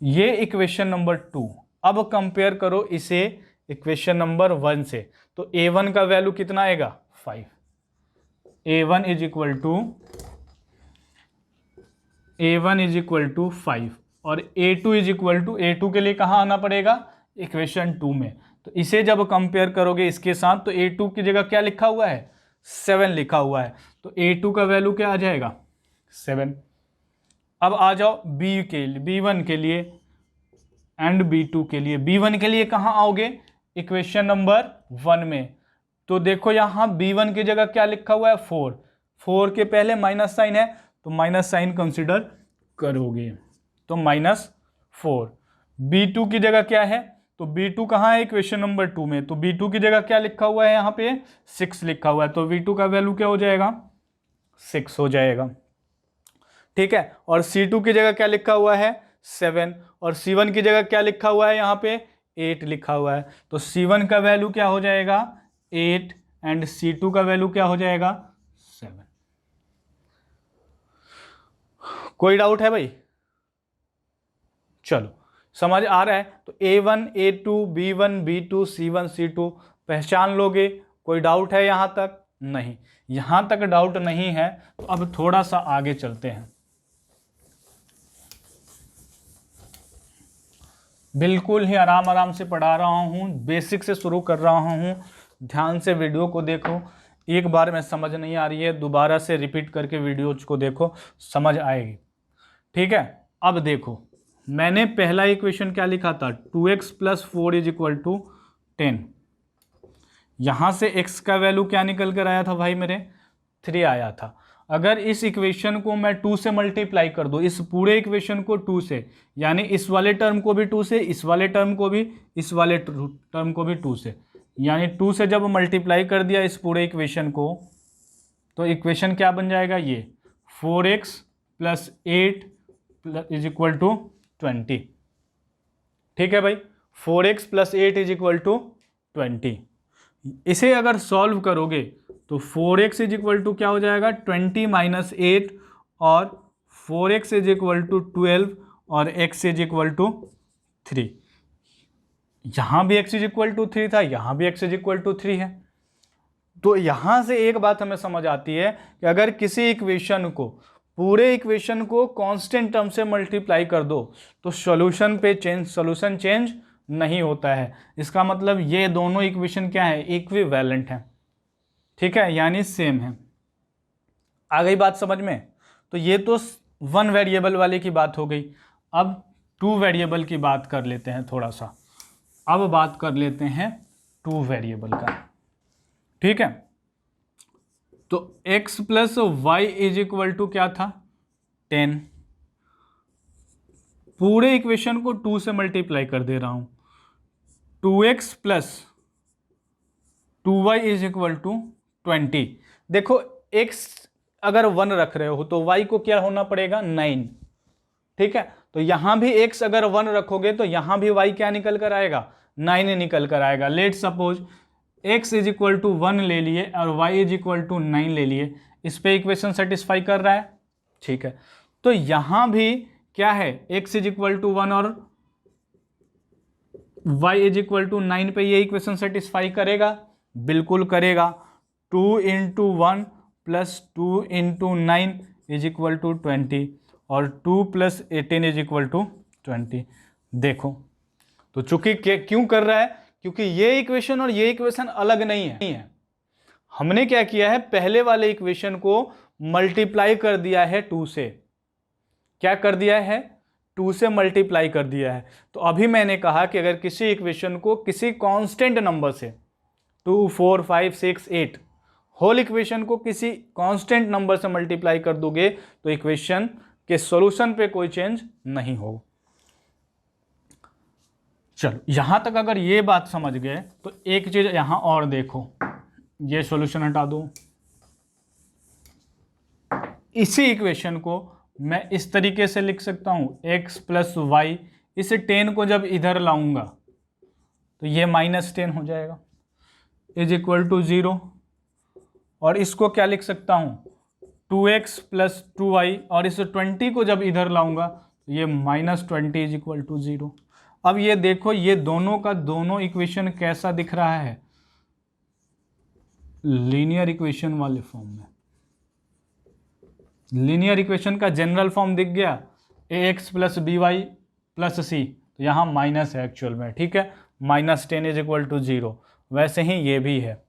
ये इक्वेशन नंबर 2, अब कंपेयर करो इसे इक्वेशन नंबर 1 से। तो a1 का वैल्यू कितना आएगा, 5। a1 इज इक्वल टू 5 और a2 is equal to, a2 के लिए कहाँ आना पड़ेगा, इक्वेशन 2 में। तो इसे जब कंपेयर करोगे इसके साथ, तो a2 की जगह क्या लिखा हुआ है, 7 लिखा हुआ है, तो A2 का वैल्यू क्या आ जाएगा 7। अब आ जाओ B1 के लिए एंड B2 के लिए। B1 के लिए कहाँ आओगे, इक्वेशन नंबर 1 में। तो देखो यहाँ B1 की जगह क्या लिखा हुआ है 4, 4 के पहले माइनस साइन है तो माइनस साइन कंसिडर करोगे, तो -4। B2 की जगह क्या है, तो B2 कहाँ है इक्वेशन नंबर 2 में, तो B2 की जगह क्या लिखा हुआ है यहाँ पे 6 लिखा हुआ है, तो V2 का वैल्यू क्या हो जाएगा 6 हो जाएगा। ठीक है, और C2 की जगह क्या लिखा हुआ है 7, और C1 की जगह क्या लिखा हुआ है यहाँ पे 8 लिखा हुआ है, तो C1 का वैल्यू क्या हो जाएगा 8 एंड C2 का वैल्यू क्या हो जाएगा 7। कोई डाउट है भाई? चलो समझ आ रहा है। तो A1 A2 B1 B2 C1 C2 पहचान लोगे। कोई डाउट है यहां तक? नहीं, यहां तक डाउट नहीं है। तो अब थोड़ा सा आगे चलते हैं। बिल्कुल ही आराम आराम से पढ़ा रहा हूं, बेसिक से शुरू कर रहा हूं। ध्यान से वीडियो को देखो, एक बार में समझ नहीं आ रही है दोबारा से रिपीट करके वीडियो को देखो, समझ आएगी। ठीक है, अब देखो मैंने पहला इक्वेशन क्या लिखा था 2x + 4 = 10। यहां से x का वैल्यू क्या निकल कर आया था भाई मेरे 3 आया था। अगर इस इक्वेशन को मैं 2 से मल्टीप्लाई कर दूं, इस पूरे इक्वेशन को 2 से, यानी इस वाले टर्म को भी 2 से, इस वाले टर्म को भी, इस वाले टर्म को भी 2 से, यानी 2 से जब मल्टीप्लाई कर दिया इस पूरे इक्वेशन को, तो इक्वेशन क्या बन जाएगा ये 4x + 8 = 20। ठीक है भाई, 4x + 8 = 20। इसे अगर सॉल्व करोगे तो 4x क्या हो जाएगा 20 - 8, और 4x = 12 और x = 3। यहां भी x = 3 था, यहां भी x = 3 है। तो यहां से एक बात हमें समझ आती है कि अगर किसी इक्वेशन को, पूरे इक्वेशन को कांस्टेंट टर्म से मल्टीप्लाई कर दो तो सॉल्यूशन चेंज नहीं होता है। इसका मतलब ये दोनों इक्वेशन क्या है इक्विवेलेंट है। ठीक है, यानी सेम है। आ गई बात समझ में? तो ये तो 1 वेरिएबल वाले की बात हो गई। अब 2 वेरिएबल की बात कर लेते हैं थोड़ा सा। अब बात कर लेते हैं 2 वेरिएबल का। ठीक है, तो x + y = क्या था 10। पूरे इक्वेशन को 2 से मल्टीप्लाई कर दे रहा हूं, 2x + 2y = 20। देखो x अगर 1 रख रहे हो तो y को क्या होना पड़ेगा 9। ठीक है, तो यहां भी x अगर 1 रखोगे तो यहां भी y क्या निकल कर आएगा 9 निकल कर आएगा। लेट सपोज x = 1 ले लिए और y = 9 ले लिए, इस पे इक्वेशन सेटिस्फाई कर रहा है। ठीक है, तो यहां भी क्या है x = 1 और y = 9 पे ये इक्वेशन सेटिस्फाई करेगा, बिल्कुल करेगा। 2 × 1 + 2 × 9 = 20 और 2 + 18 = 20। देखो तो चूंकि क्यों कर रहा है, क्योंकि ये इक्वेशन और ये इक्वेशन अलग नहीं है। हमने क्या किया है पहले वाले इक्वेशन को मल्टीप्लाई कर दिया है 2 से। क्या कर दिया है 2 से मल्टीप्लाई कर दिया है। तो अभी मैंने कहा कि अगर किसी इक्वेशन को किसी कांस्टेंट नंबर से 2 4 5 6 8 होल इक्वेशन को किसी कांस्टेंट नंबर से मल्टीप्लाई कर दोगे तो इक्वेशन के सॉल्यूशन पे कोई चेंज नहीं होगा। चलो यहां तक अगर ये बात समझ गए तो एक चीज यहां और देखो, ये सॉल्यूशन हटा दो। इसी इक्वेशन को मैं इस तरीके से लिख सकता हूं x + y, इस 10 को जब इधर लाऊंगा तो ये -10 हो जाएगा = 0, और इसको क्या लिख सकता हूं 2x + 2y, और इस 20 को जब इधर लाऊंगा तो ये -20 = 0। अब ये देखो ये दोनों का दोनों इक्वेशन कैसा दिख रहा है लीनियर इक्वेशन वाले फॉर्म में। लीनियर इक्वेशन का जनरल फॉर्म दिख गया ax + by + c, तो यहाँ माइनस है एक्चुअल में। ठीक है, -10 = 0, वैसे ही ये भी है।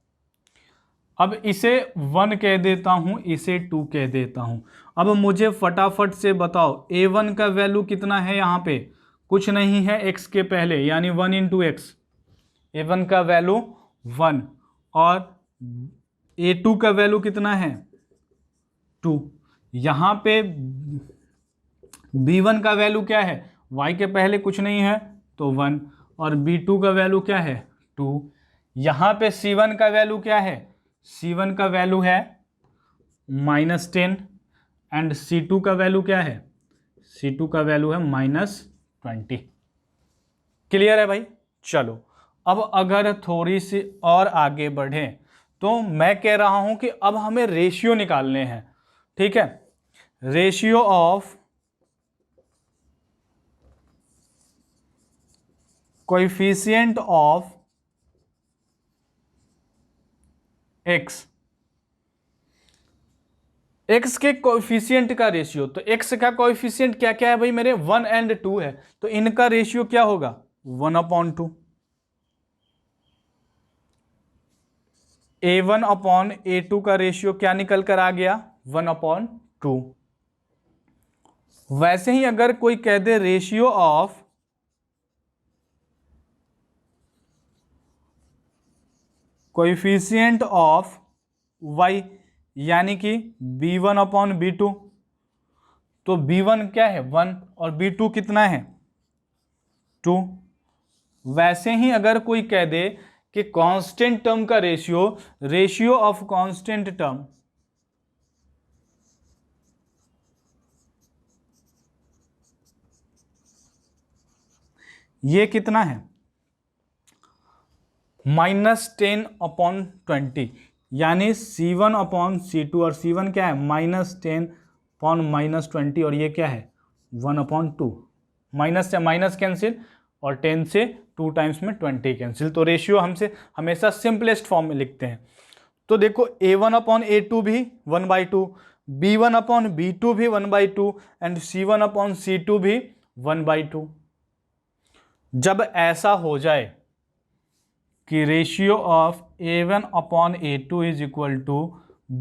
अब इसे 1 कह देता हूं, इसे 2 कह देता हूं। अब मुझे फटाफट से बताओ a1 का वैल्यू कितना है, यहां पे कुछ नहीं है x के पहले, यानी 1 इंटू एक्स। a1 का वैल्यू 1 और a2 का वैल्यू कितना है 2। यहां पे b1 का वैल्यू क्या है, y के पहले कुछ नहीं है तो 1 और b2 का वैल्यू क्या है 2। यहां पे c1 का वैल्यू क्या है, c1 का वैल्यू है -10 एंड c2 का वैल्यू क्या है, c2 का वैल्यू है -20। क्लियर है भाई। चलो अब अगर थोड़ी सी और आगे बढ़े तो मैं कह रहा हूं कि अब हमें रेशियो निकालने हैं। ठीक है, ratio of coefficient of x, x के कोएफिशिएंट का रेशियो। तो एक्स का कोएफिशिएंट क्या क्या है भाई मेरे, 1 एंड 2 है, तो इनका रेशियो क्या होगा 1/2। a1/a2 का रेशियो क्या निकल कर आ गया 1/2। वैसे ही अगर कोई कह दे ratio of coefficient of y, यानी कि b1/b2, तो b1 क्या है 1 और b2 कितना है 2। वैसे ही अगर कोई कह दे कि कांस्टेंट टर्म का ratio, ratio of constant term, ये कितना है -10/20, यानी c1/c2, और c1 क्या है -10/20 और ये क्या है 1/2। माइनस से माइनस कैंसिल और 10 से 2 टाइम्स में 20 कैंसिल। तो रेशियो हमसे हमेशा सिंपलेस्ट फॉर्म में लिखते हैं। तो देखो a1/a2 भी 1/2, b1/b2 भी 1/2 एंड c1/c2 भी 1/2। जब ऐसा हो जाए कि ratio of a1/a2 is equal to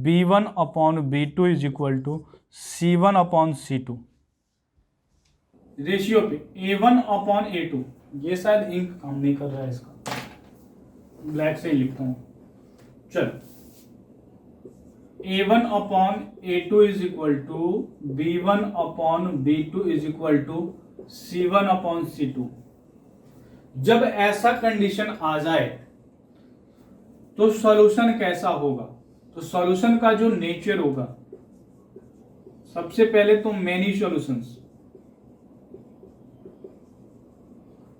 b1/b2 is equal to c1/c2, ratio पे a1/a2, ये शायद इंक काम नहीं कर रहा है, इसका ब्लैक से ही लिखता हूं। चलो a1/a2 is equal to b1/b2 is equal to c1/c2। जब ऐसा कंडीशन आ जाए तो सॉल्यूशन कैसा होगा, तो सॉल्यूशन का जो नेचर होगा, सबसे पहले तो मेनी सॉल्यूशंस,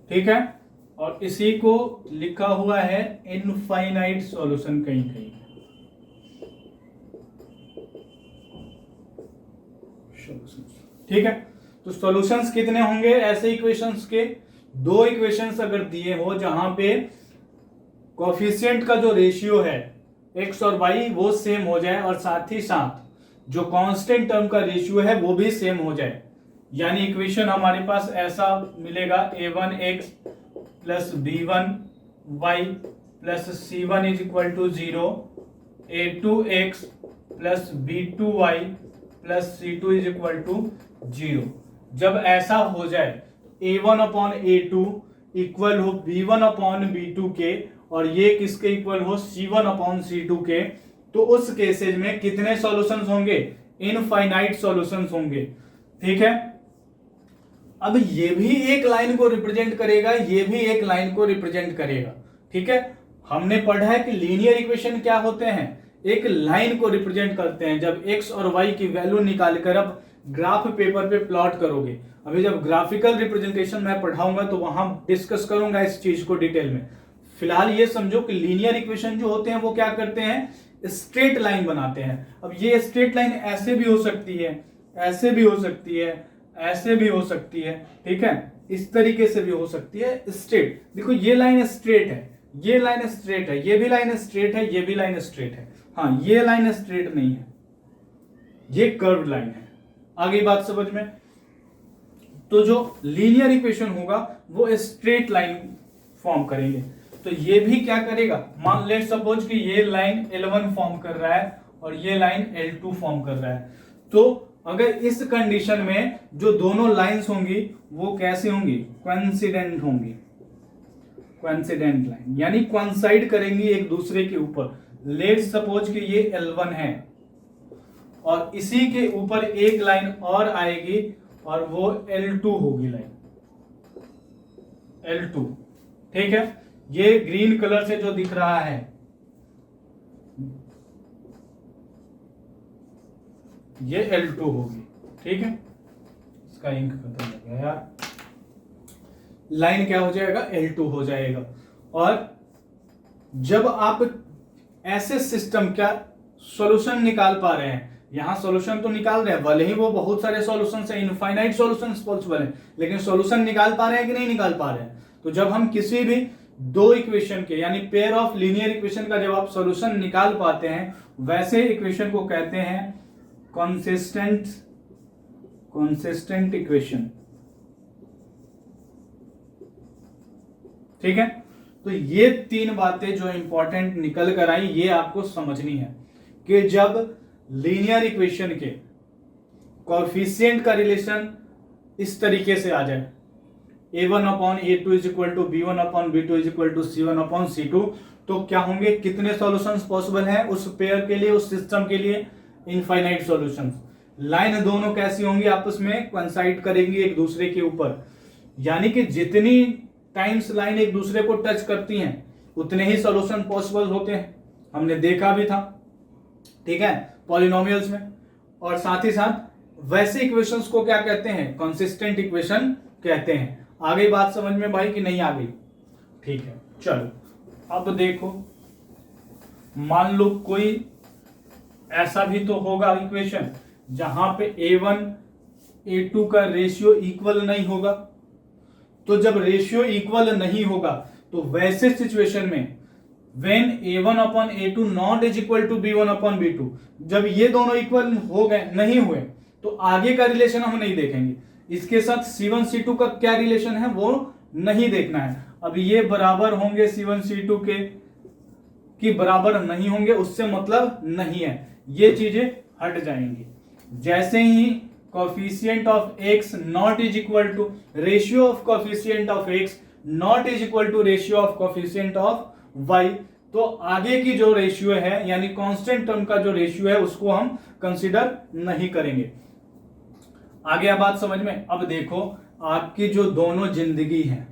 ठीक है, और इसी को लिखा हुआ है इनफाइनाइट सॉल्यूशन कहीं कहीं। ठीक है, तो सॉल्यूशंस कितने होंगे ऐसे इक्वेशंस के, 2 इक्वेशंस अगर दिए हो जहां पे कोएफिशिएंट का जो रेशियो है x और y वो सेम हो जाए और साथ ही साथ जो कांस्टेंट टर्म का रेशियो है वो भी सेम हो जाए, यानी इक्वेशन हमारे पास ऐसा मिलेगा a1x plus b1y plus c1 is equal to 0, a2x plus b2y plus c2 is equal to 0। जब ऐसा हो जाए a1/a2 इक्वल हो b1/b2 के और ये किसके इक्वल हो c1/c2 के, तो उस केसेज में कितने सॉल्यूशंस होंगे, इनफाइनाइट सॉल्यूशंस होंगे। ठीक है, अब ये भी एक लाइन को रिप्रेजेंट करेगा, ये भी एक लाइन को रिप्रेजेंट करेगा। ठीक है, हमने पढ़ा है कि लीनियर इक्वेशन क्या होते हैं, एक लाइन को रिप्रेजेंट करते हैं। जब x और y की वैल्यू निकालकर अब ग्राफ पेपर पे प्लॉट करोगे, अभी जब ग्राफिकल रिप्रेजेंटेशन मैं पढ़ाऊंगा तो वहां डिस्कस करूंगा इस चीज को डिटेल में। फिलहाल ये समझो कि लीनियर इक्वेशन जो होते हैं वो क्या करते हैं, स्ट्रेट लाइन बनाते हैं। अब ये स्ट्रेट लाइन ऐसे भी हो सकती है, ऐसे भी हो सकती है, ऐसे भी हो सकती है, ठीक है, इस तरीके से भी हो सकती है स्ट्रेट। देखो ये लाइन स्ट्रेट है, ये लाइन स्ट्रेट है, ये भी लाइन स्ट्रेट है, ये भी लाइन स्ट्रेट है। हाँ, ये लाइन स्ट्रेट नहीं है, ये कर्व लाइन है। आगे बात समझ में। तो जो लीनियर इक्वेशन होगा वो स्ट्रेट लाइन फॉर्म करेंगे। तो ये भी क्या करेगा, मान लेट सपोज कि ये लाइन L1 फॉर्म कर रहा है और ये लाइन L2 फॉर्म कर रहा है। तो अगर इस कंडीशन में जो दोनों लाइंस होंगी वो कैसी होंगी, कोइंसिडेंट होंगी, कोइंसिडेंट लाइन, यानी कोइंसाइड करेंगी एक दूसरे के ऊपर। लेट सपोज कि ये L1 है और इसी के ऊपर एक लाइन और आएगी और वो L2 होगी, लाइन L2, ठीक है। ये ग्रीन कलर से जो दिख रहा है ये L2 होगी, ठीक है। इसका इंक खत्म हो गया यार, लाइन क्या हो जाएगा, L2 हो जाएगा। और जब आप ऐसे सिस्टम का सॉल्यूशन निकाल पा रहे हैं, यहां सॉल्यूशन तो निकाल रहे हैं, भले ही वो बहुत सारे सॉल्यूशन है, इनफाइनाइट सॉल्यूशन पॉसिबल है, लेकिन सॉल्यूशन निकाल पा रहे हैं कि नहीं निकाल पा रहे हैं। तो जब हम किसी भी दो इक्वेशन के यानी पेयर ऑफ लीनियर इक्वेशन का जब आप सॉल्यूशन निकाल पाते हैं, वैसे इक्वेशन को कहते हैं कंसिस्टेंट इक्वेशन, ठीक है। तो ये तीन बातें जो इंपॉर्टेंट निकल कर आई, ये आपको समझनी है कि जब लीनियर इक्वेशन के कोएफिशिएंट का रिलेशन इस तरीके से आ जाए, a1/a2 is equal to b1/b2 is equal to c1/c2, तो क्या होंगे, कितने सॉल्यूशंस पॉसिबल हैं उस पेयर के लिए, उस सिस्टम के लिए, इनफाइनाइट सॉल्यूशंस। लाइन दोनों कैसी होंगी, आपस में कोइंसाइड करेंगी एक दूसरे के ऊपर, यानी कि जितनी टाइम्स लाइन एक दूसरे को टच करती हैं उतने ही सॉल्यूशन पॉसिबल होते हैं, हमने देखा भी था, ठीक है, पॉलिनोमियल्स में। और साथ ही साथ वैसे इक्वेशंस को क्या कहते हैं, कंसिस्टेंट इक्वेशन कहते हैं। आ गई बात समझ में भाई कि नहीं आ गई, ठीक है। चलो अब देखो, मान लो कोई ऐसा भी तो होगा इक्वेशन जहां पे a1 a2 का रेशियो इक्वल नहीं होगा। तो जब रेशियो इक्वल नहीं होगा तो वैसे सिचुएशन में when a1/a2 not is equal to b1/b2, जब ये दोनों इक्वल हो गए, नहीं हुए, तो आगे का रिलेशन हम नहीं देखेंगे, इसके साथ c1 c2 का क्या रिलेशन है वो नहीं देखना है। अब ये बराबर होंगे c1 c2 के कि बराबर नहीं होंगे, उससे मतलब नहीं है, ये चीजें हट जाएंगी। जैसे ही coefficient of x not is equal to ratio of coefficient of x not is equal to ratio of coefficient of y, तो आगे की जो रेशियो है यानी कांस्टेंट टर्म का जो रेशियो है उसको हम कंसीडर नहीं करेंगे। आगे आप बात समझ में। अब देखो, आपकी जो दोनों जिंदगी है,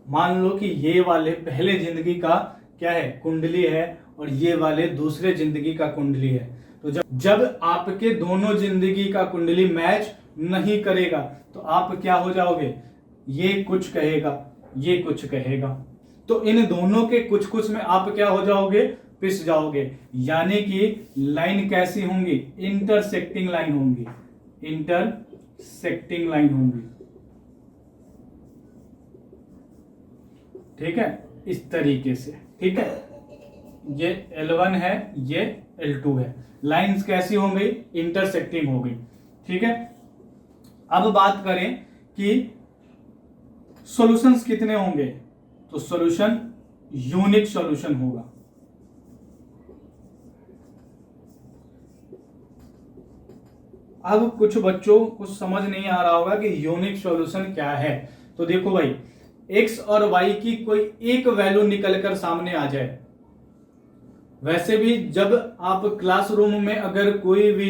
मान लो कि ये वाले पहले जिंदगी का क्या है, कुंडली है, और ये वाले दूसरे जिंदगी का कुंडली है। तो जब आपके दोनों जिंदगी का कुंडली मैच नहीं करेगा तो आप क्या हो जाओगे, ये कुछ कहेगा, ये कुछ कहेगा, तो इन दोनों के कुछ कुछ में आप क्या हो जाओगे, पिस जाओगे। यानी कि लाइन कैसी होंगी, इंटरसेक्टिंग लाइन होंगी, इंटरसेक्टिंग लाइन होंगी, ठीक है, इस तरीके से, ठीक है। ये L1 है, ये L2 है, लाइंस कैसी हो गई, इंटरसेक्टिंग हो गई, ठीक है। अब बात करें कि सॉल्यूशंस कितने होंगे, तो सॉल्यूशन यूनिक सॉल्यूशन होगा। अब कुछ बच्चों को समझ नहीं आ रहा होगा कि यूनिक सॉल्यूशन क्या है। तो देखो भाई, x और y की कोई एक वैल्यू निकलकर सामने आ जाए, वैसे भी जब आप क्लासरूम में अगर कोई भी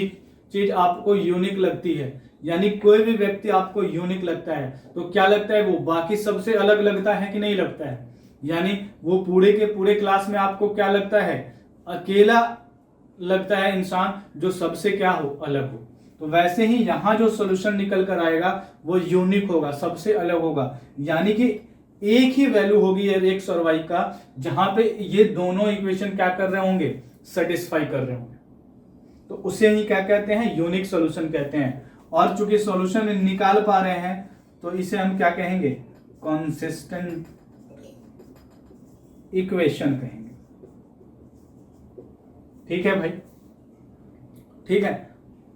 चीज आपको यूनिक लगती है, यानी कोई भी व्यक्ति आपको यूनिक लगता है, तो क्या लगता है, वो बाकी सबसे अलग लगता है कि नहीं लगता है। यानी वो पूरे के पूरे क्लास में आपको क्या लगता है, अकेला लगता है इंसान जो सबसे क्या हो, अलग हो। तो वैसे ही यहां जो सॉल्यूशन निकल कर आएगा वो यूनिक होगा, सबसे अलग होगा, यानी कि एक ही वैल्यू होगी x और y का, जहां पे ये दोनों इक्वेशन क्या कर रहे होंगे, सेटिस्फाई कर रहे होंगे, तो उसे ही क्या कहते हैं, यूनिक सॉल्यूशन कहते हैं। और चूंकि सॉल्यूशन निकाल पा रहे हैं तो इसे हम क्या कहेंगे, कंसिस्टेंट इक्वेशन कहेंगे, ठीक है भाई, ठीक है।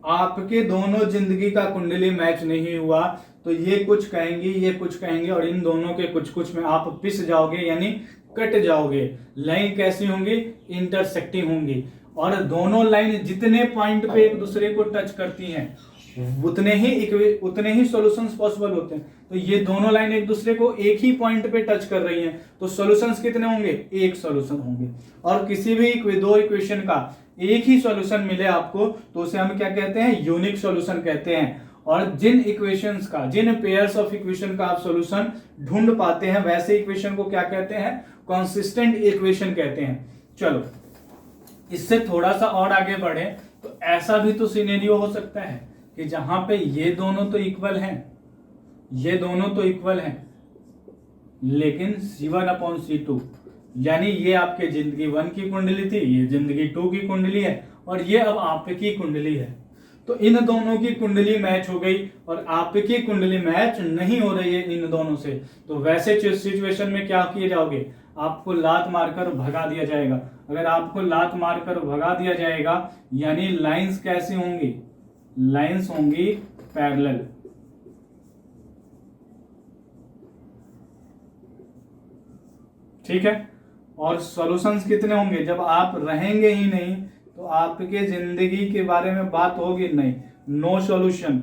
आपके दोनों जिंदगी का कुंडली मैच नहीं हुआ तो ये कुछ कहेंगे, ये कुछ कहेंगे, और इन दोनों के कुछ कुछ में आप पिस जाओगे, यानी कट जाओगे। लाइन कैसी होंगी? इंटरसेक्टिंग होंगी। और दोनों लाइन जितने पॉइंट पे एक दूसरे को टच करती हैं उतने ही सॉल्यूशंस पॉसिबल होते हैं। तो ये दोनों लाइन एक दूसरे को एक ही पॉइंट पे टच कर रही हैं, तो सॉल्यूशंस कितने होंगे? एक सॉल्यूशन होंगे। और किसी भी दो इक्वेशन का एक ही सॉल्यूशन मिले आपको तो उसे हम क्या कहते हैं? यूनिक सॉल्यूशन कहते हैं। और जिन इक्वेशंस का, जिन पेयर्स ऑफ इक्वेशन का आप सॉल्यूशन ढूंढ पाते हैं वैसे इक्वेशन को क्या कहते हैं? कंसिस्टेंट इक्वेशन कहते हैं। चलो इससे थोड़ा सा और आगे बढ़े तो ऐसा भी तो सिनेरियो हो सकता है कि जहां पे ये दोनों तो इक्वल हैं, ये दोनों तो इक्वल हैं, लेकिन C1/C2 यानी ये आपके जिंदगी 1 की कुंडली थी, ये जिंदगी 2 की कुंडली है और ये अब आपकी कुंडली है। तो इन दोनों की कुंडली मैच हो गई और आपकी कुंडली मैच नहीं हो रही है इन दोनों से। तो वैसे सिचुएशन में क्या किए जाओगे? आपको लात मारकर भगा दिया जाएगा। अगर आपको लात मारकर भगा दिया जाएगा यानी लाइंस कैसी होंगी? लाइंस होंगी पैरेलल। ठीक है। और सॉल्यूशंस कितने होंगे? जब आप रहेंगे ही नहीं तो आपके जिंदगी के बारे में बात होगी नहीं, नो सॉल्यूशन।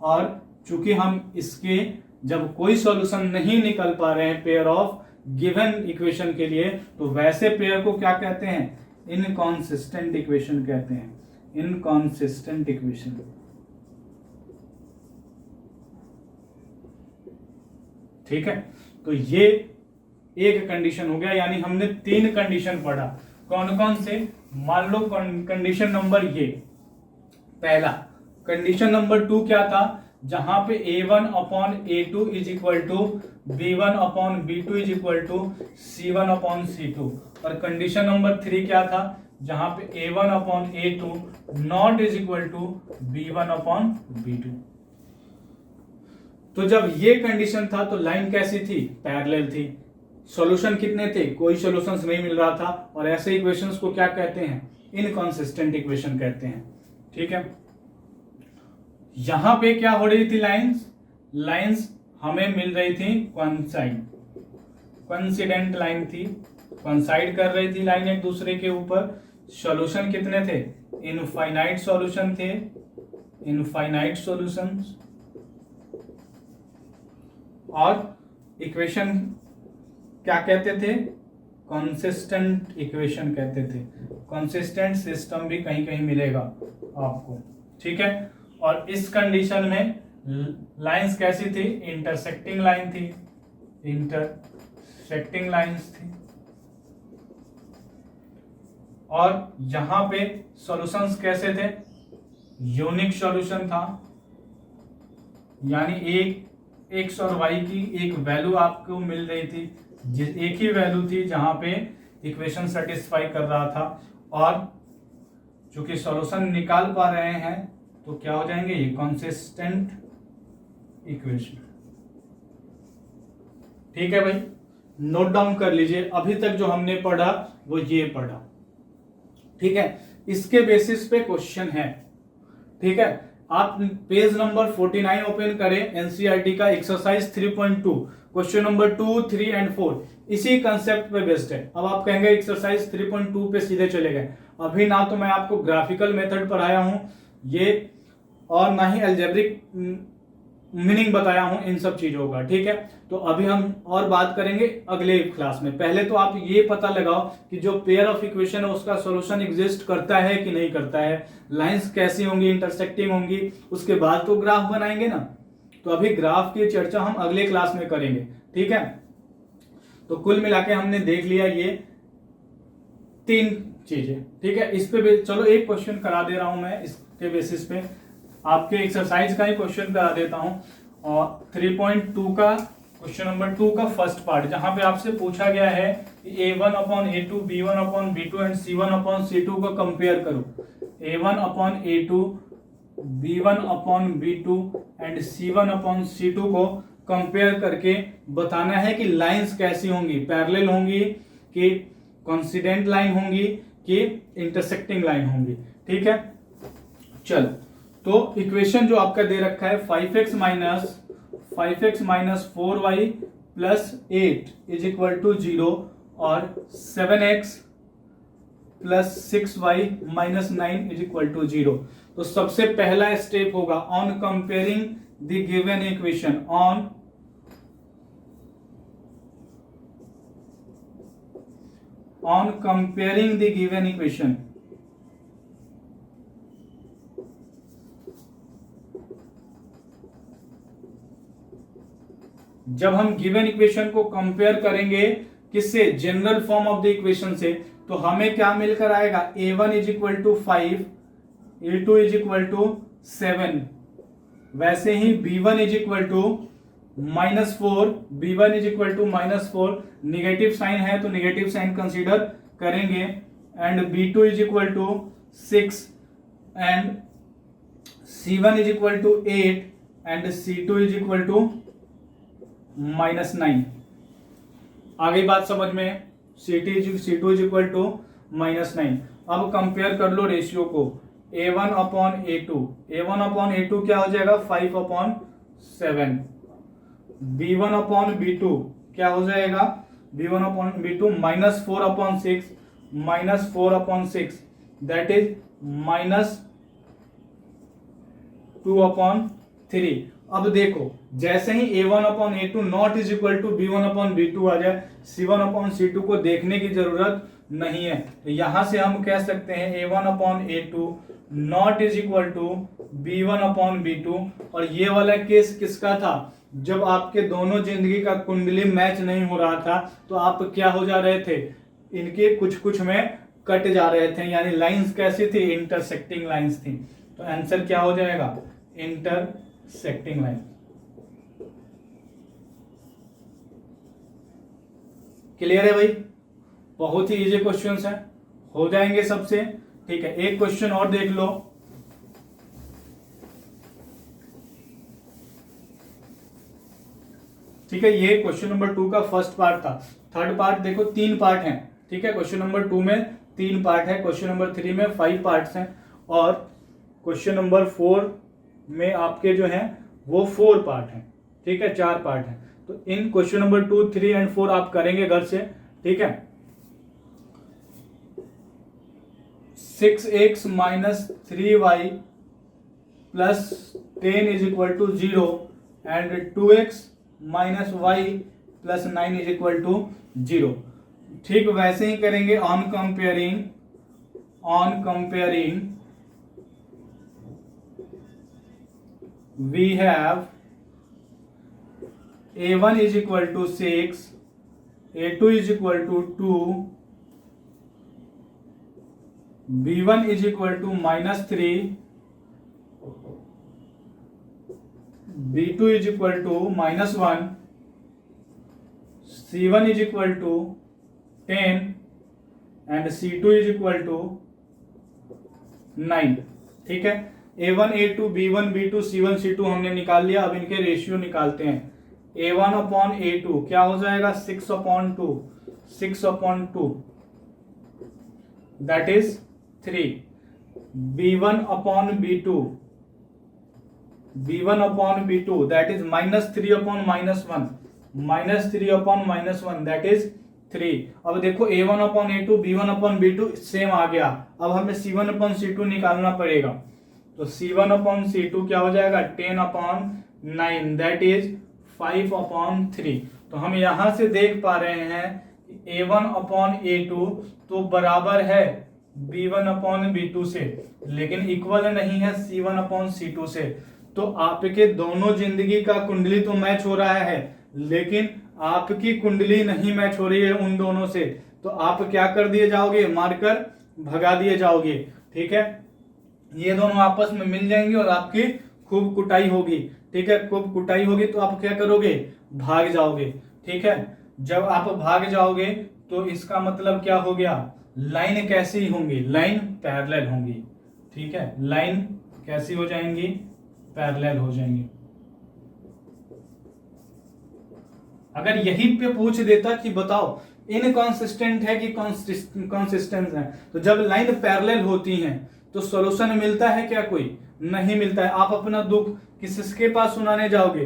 और चूंकि हम इसके जब कोई सॉल्यूशन नहीं निकल पा रहे हैं पेयर ऑफ गिवन इक्वेशन के लिए, तो वैसे पेयर को क्या कहते हैं? इनकॉन्सिस्टेंट इक्वेशन कहते हैं। Inconsistent equation. ठीक है। तो ये एक कंडीशन हो गया, यानी हमने 3 कंडीशन पढ़ा। कौन कौन से? मान लो कंडीशन नंबर ये पहला, कंडीशन नंबर 2 क्या था? जहां पे A1/A2 is equal to B1/B2 is equal to C1/C2। और कंडीशन नंबर 3 क्या था? जहां पे A1/A2 not is equal to B1/B2। तो जब ये कंडीशन था तो लाइन कैसी थी? पैरेलल थी। सॉल्यूशन कितने थे? कोई सॉल्यूशंस नहीं मिल रहा था। और ऐसे इक्वेशंस को क्या कहते हैं? इनकॉन्सिस्टेंट इक्वेशन कहते हैं। ठीक है। यहां पे क्या हो रही थी? लाइंस हमें मिल रही थी कोइंसिडेंट लाइन थी, कोइंसाइड कर रही थी लाइन एक दूसरे के ऊपर। सॉल्यूशन कितने थे? इनफाइनाइट सॉल्यूशन थे, इनफाइनाइट सॉल्यूशंस। और इक्वेशन क्या कहते थे? कंसिस्टेंट इक्वेशन कहते थे। कंसिस्टेंट सिस्टम भी कहीं कहीं मिलेगा आपको। ठीक है। और इस कंडीशन में लाइंस कैसी थी? इंटरसेक्टिंग लाइन थी, इंटरसेक्टिंग लाइंस थी। और यहां पे सॉल्यूशंस कैसे थे? यूनिक सॉल्यूशन था, यानी एक एक्स और वाई की एक वैल्यू आपको मिल रही थी, एक ही वैल्यू थी जहां पे इक्वेशन सेटिस्फाई कर रहा था। और चूंकि सॉल्यूशन निकाल पा रहे हैं तो क्या हो जाएंगे? ये कंसिस्टेंट इक्वेशन। ठीक है भाई, नोट डाउन कर लीजिए। अभी तक जो हमने पढ़ा वो ये पढ़ा। ठीक है। इसके बेसिस पे क्वेश्चन है। ठीक है। आप पेज नंबर 49 ओपन करें, एनसीईआरटी का एक्सरसाइज 3.2 क्वेश्चन नंबर 2, 3 एंड 4 इसी कंसेप्ट पे बेस्ड है। अब आप कहेंगे एक्सरसाइज 3.2 पे सीधे चले गए। अभी ना तो मैं आपको ग्राफिकल मेथड पढ़ाया हूं ये, और ना ही अलजेब्रिक मीनिंग बताया हूं इन सब चीजों का। ठीक है। तो अभी हम और बात करेंगे अगले क्लास में। पहले तो आप ये पता लगाओ कि जो पेयर ऑफ इक्वेशन है उसका सॉल्यूशन एग्जिस्ट करता है कि नहीं करता है, लाइंस कैसी होंगी, इंटरसेक्टिंग होंगी, उसके बाद तो ग्राफ बनाएंगे ना। तो अभी ग्राफ की चर्चा हम अगले क्लास में करेंगे। ठीक है। तो कुल मिला के हमने देख लिया ये 3 चीजें। ठीक है। इस पे चलो एक क्वेश्चन करा दे रहा हूं मैं, इसके बेसिस पे आपके एक्सरसाइज का ही क्वेश्चन करा देता हूं। और 3.2 का क्वेश्चन नंबर 2 का फर्स्ट पार्ट, जहां पे आपसे पूछा गया है A1/A2, B1/B2 एंड C1/C2 को कंपेयर करो। A1/A2, B1/B2 एंड C1/C2 को कंपेयर करके बताना है कि लाइंस कैसी होंगी, पैरेलल होंगी कि कोइंसिडेंट लाइन होंगी कि इंटरसेक्टिंग लाइन होंगी। ठीक है। चलो, तो इक्वेशन जो आपका दे रखा है 5x minus 4y plus 8 is equal to 0 और 7x plus 6y minus 9 is equal to 0। तो सबसे पहला स्टेप होगा on comparing the given equation, on comparing the given equation. जब हम गिवन इक्वेशन को कंपेयर करेंगे किससे, general form of the equation से, तो हमें क्या मिलकर आएगा, a1 is equal to 5, a2 is equal to 7, वैसे ही b1 is equal to -4, b1 is equal to -4, negative sign है तो निगेटिव साइन कंसीडर करेंगे, and b2 is equal to 6, and c1 is equal to 8, and c2 is equal to -9। आ गई बात समझ में, c2 इज इक्वल टू -9। अब compare कर लो रेशियो को, a1 upon a2, a1 upon a2 क्या हो जाएगा, 5/7, b1 अपॉन b2 क्या हो जाएगा, b1 upon b2 -4/6, -4/6 that is -2/3। अब देखो जैसे ही a1 upon a2 not is equal to b1 upon b2 आ जाए, c1 अपॉन c2 को देखने की जरूरत नहीं है, तो यहां से हम कह सकते हैं a1 upon a2 not is equal to b1 upon b2। और ये वाला केस किसका था, जब आपके दोनों जिंदगी का कुंडली मैच नहीं हो रहा था, तो आप क्या हो जा रहे थे, इनके कुछ कुछ में कट जा रहे थे, यानी लाइंस कैसी थी, इंटरसेक्टिंग लाइंस थी। तो आंसर क्या हो जाएगा, इंटरसेक्टिंग लाइन। क्लियर है भाई, बहुत ही इजी क्वेश्चंस है, हो जाएंगे सबसे। ठीक है, एक क्वेश्चन और देख लो, ठीक है, ये क्वेश्चन नंबर 2 का फर्स्ट पार्ट था। थर्ड पार्ट देखो 3 पार्ट हैं, ठीक है, क्वेश्चन नंबर 2 में 3 पार्ट है, क्वेश्चन नंबर 3 में 5 पार्ट्स हैं, और क्वेश्चन नंबर 4 में आपके जो हैं वो 4 पार्ट हैं, ठीक है, 4 पार्ट हैं। तो इन क्वेश्चन नंबर 2, 3 एंड 4 आप करेंगे घर से, ठीक है। 6x minus 3y plus 10 is equal to 0 and 2x minus y plus 9 is equal to 0। ठीक वैसे ही करेंगे on comparing we have a1 is equal to 6, a2 is equal to 2, b1 is equal to -3, b2 is equal to -1, c1 is equal to 10 and c2 is equal to 9। ठीक है, a1 a2 b1 b2 c1 c2 हमने निकाल लिया। अब इनके ratio निकालते हैं। a1 upon a2 क्या हो जाएगा, 6/2 that is 3। b1 upon b2 that is -3/-1 that is 3। अब देखो a1 upon a2 b1 upon b2 same आ गया। अब हमें c1 अपॉन c2 निकालना पड़ेगा। तो c1 अपॉन c2 क्या हो जाएगा, 10/9 दैट इज 5/3। तो हम यहां से देख पा रहे हैं a1 अपॉन a2 तो बराबर है b1 अपॉन b2 से, लेकिन इक्वल नहीं है c1 अपॉन c2 से। तो आपके दोनों जिंदगी का कुंडली तो मैच हो रहा है, लेकिन आपकी कुंडली नहीं मैच हो रही है उन दोनों से। तो आप क्या कर दिए जाओगे, मारकर भगा दिए जाओगे। ठीक है, ये दोनों आपस में मिल जाएंगे और आपकी खूब कुटाई होगी। ठीक है, खूब कुटाई होगी तो आप क्या करोगे, भाग जाओगे। ठीक है, जब आप भाग जाओगे तो इसका मतलब क्या हो गया, लाइन कैसी होंगी, लाइन पैरेलल होंगी। ठीक है, लाइन कैसी हो जाएंगी, पैरेलल हो जाएंगी। अगर यही पे पूछ देता कि बताओ इनकॉन्सिस्टेंट है कि कॉन्सिस्टेंट है, तो जब लाइन पैरेलल होती हैं तो सॉल्यूशन मिलता है क्या, कोई नहीं मिलता है। आप अपना दुख किसके पास सुनाने जाओगे,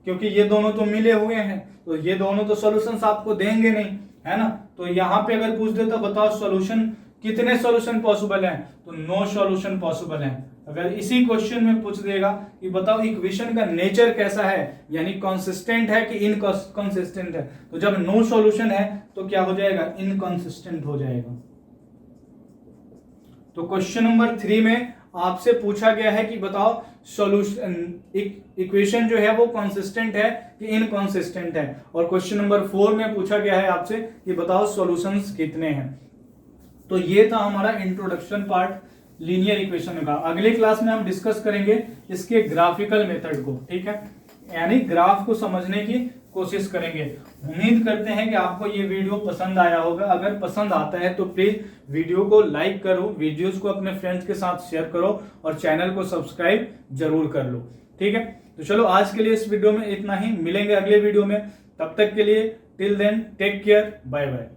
क्योंकि ये दोनों तो मिले हुए हैं, तो ये दोनों तो सॉल्यूशंस आपको देंगे नहीं, है ना। तो यहाँ पे अगर पूछ देता बताओ सॉल्यूशन कितने सॉल्यूशन पॉसिबल हैं, तो 9 सॉल्यूशन पॉसिबल हैं। अगर इसी क्वेश्चन में पूछ देगा कि बताओ इक्वेशन का नेचर कैसा है, यानी कंसिस्टेंट है कि इनकंसिस्टेंट है, तो जब 9 सॉल्यूशन है तो क्या हो जाएगा, इनकंसिस्टेंट हो जाएगा। तो क्वेश्चन नंबर 3 में आपसे पूछा गया है कि बताओ सॉल्यूशन इक्वेशन जो है वो कंसिस्टेंट है कि इनकंसिस्टेंट है, और क्वेश्चन नंबर 4 में पूछा गया है आपसे कि बताओ सॉल्यूशंस कितने हैं। तो ये था हमारा इंट्रोडक्शन पार्ट लीनियर इक्वेशन का। अगली क्लास में हम डिस्कस करेंगे इसके ग्राफिकल मेथड को, ठीक है, यानी ग्राफ को समझने की कोशिश करेंगे। उम्मीद करते हैं कि आपको ये वीडियो पसंद आया होगा। अगर पसंद आता है तो प्लीज वीडियो को लाइक करो, वीडियोस को अपने फ्रेंड्स के साथ शेयर करो और चैनल को सब्सक्राइब जरूर कर लो, ठीक है। तो चलो आज के लिए इस वीडियो में इतना ही, मिलेंगे अगले वीडियो में, तब तक के लिए till then take care, bye bye.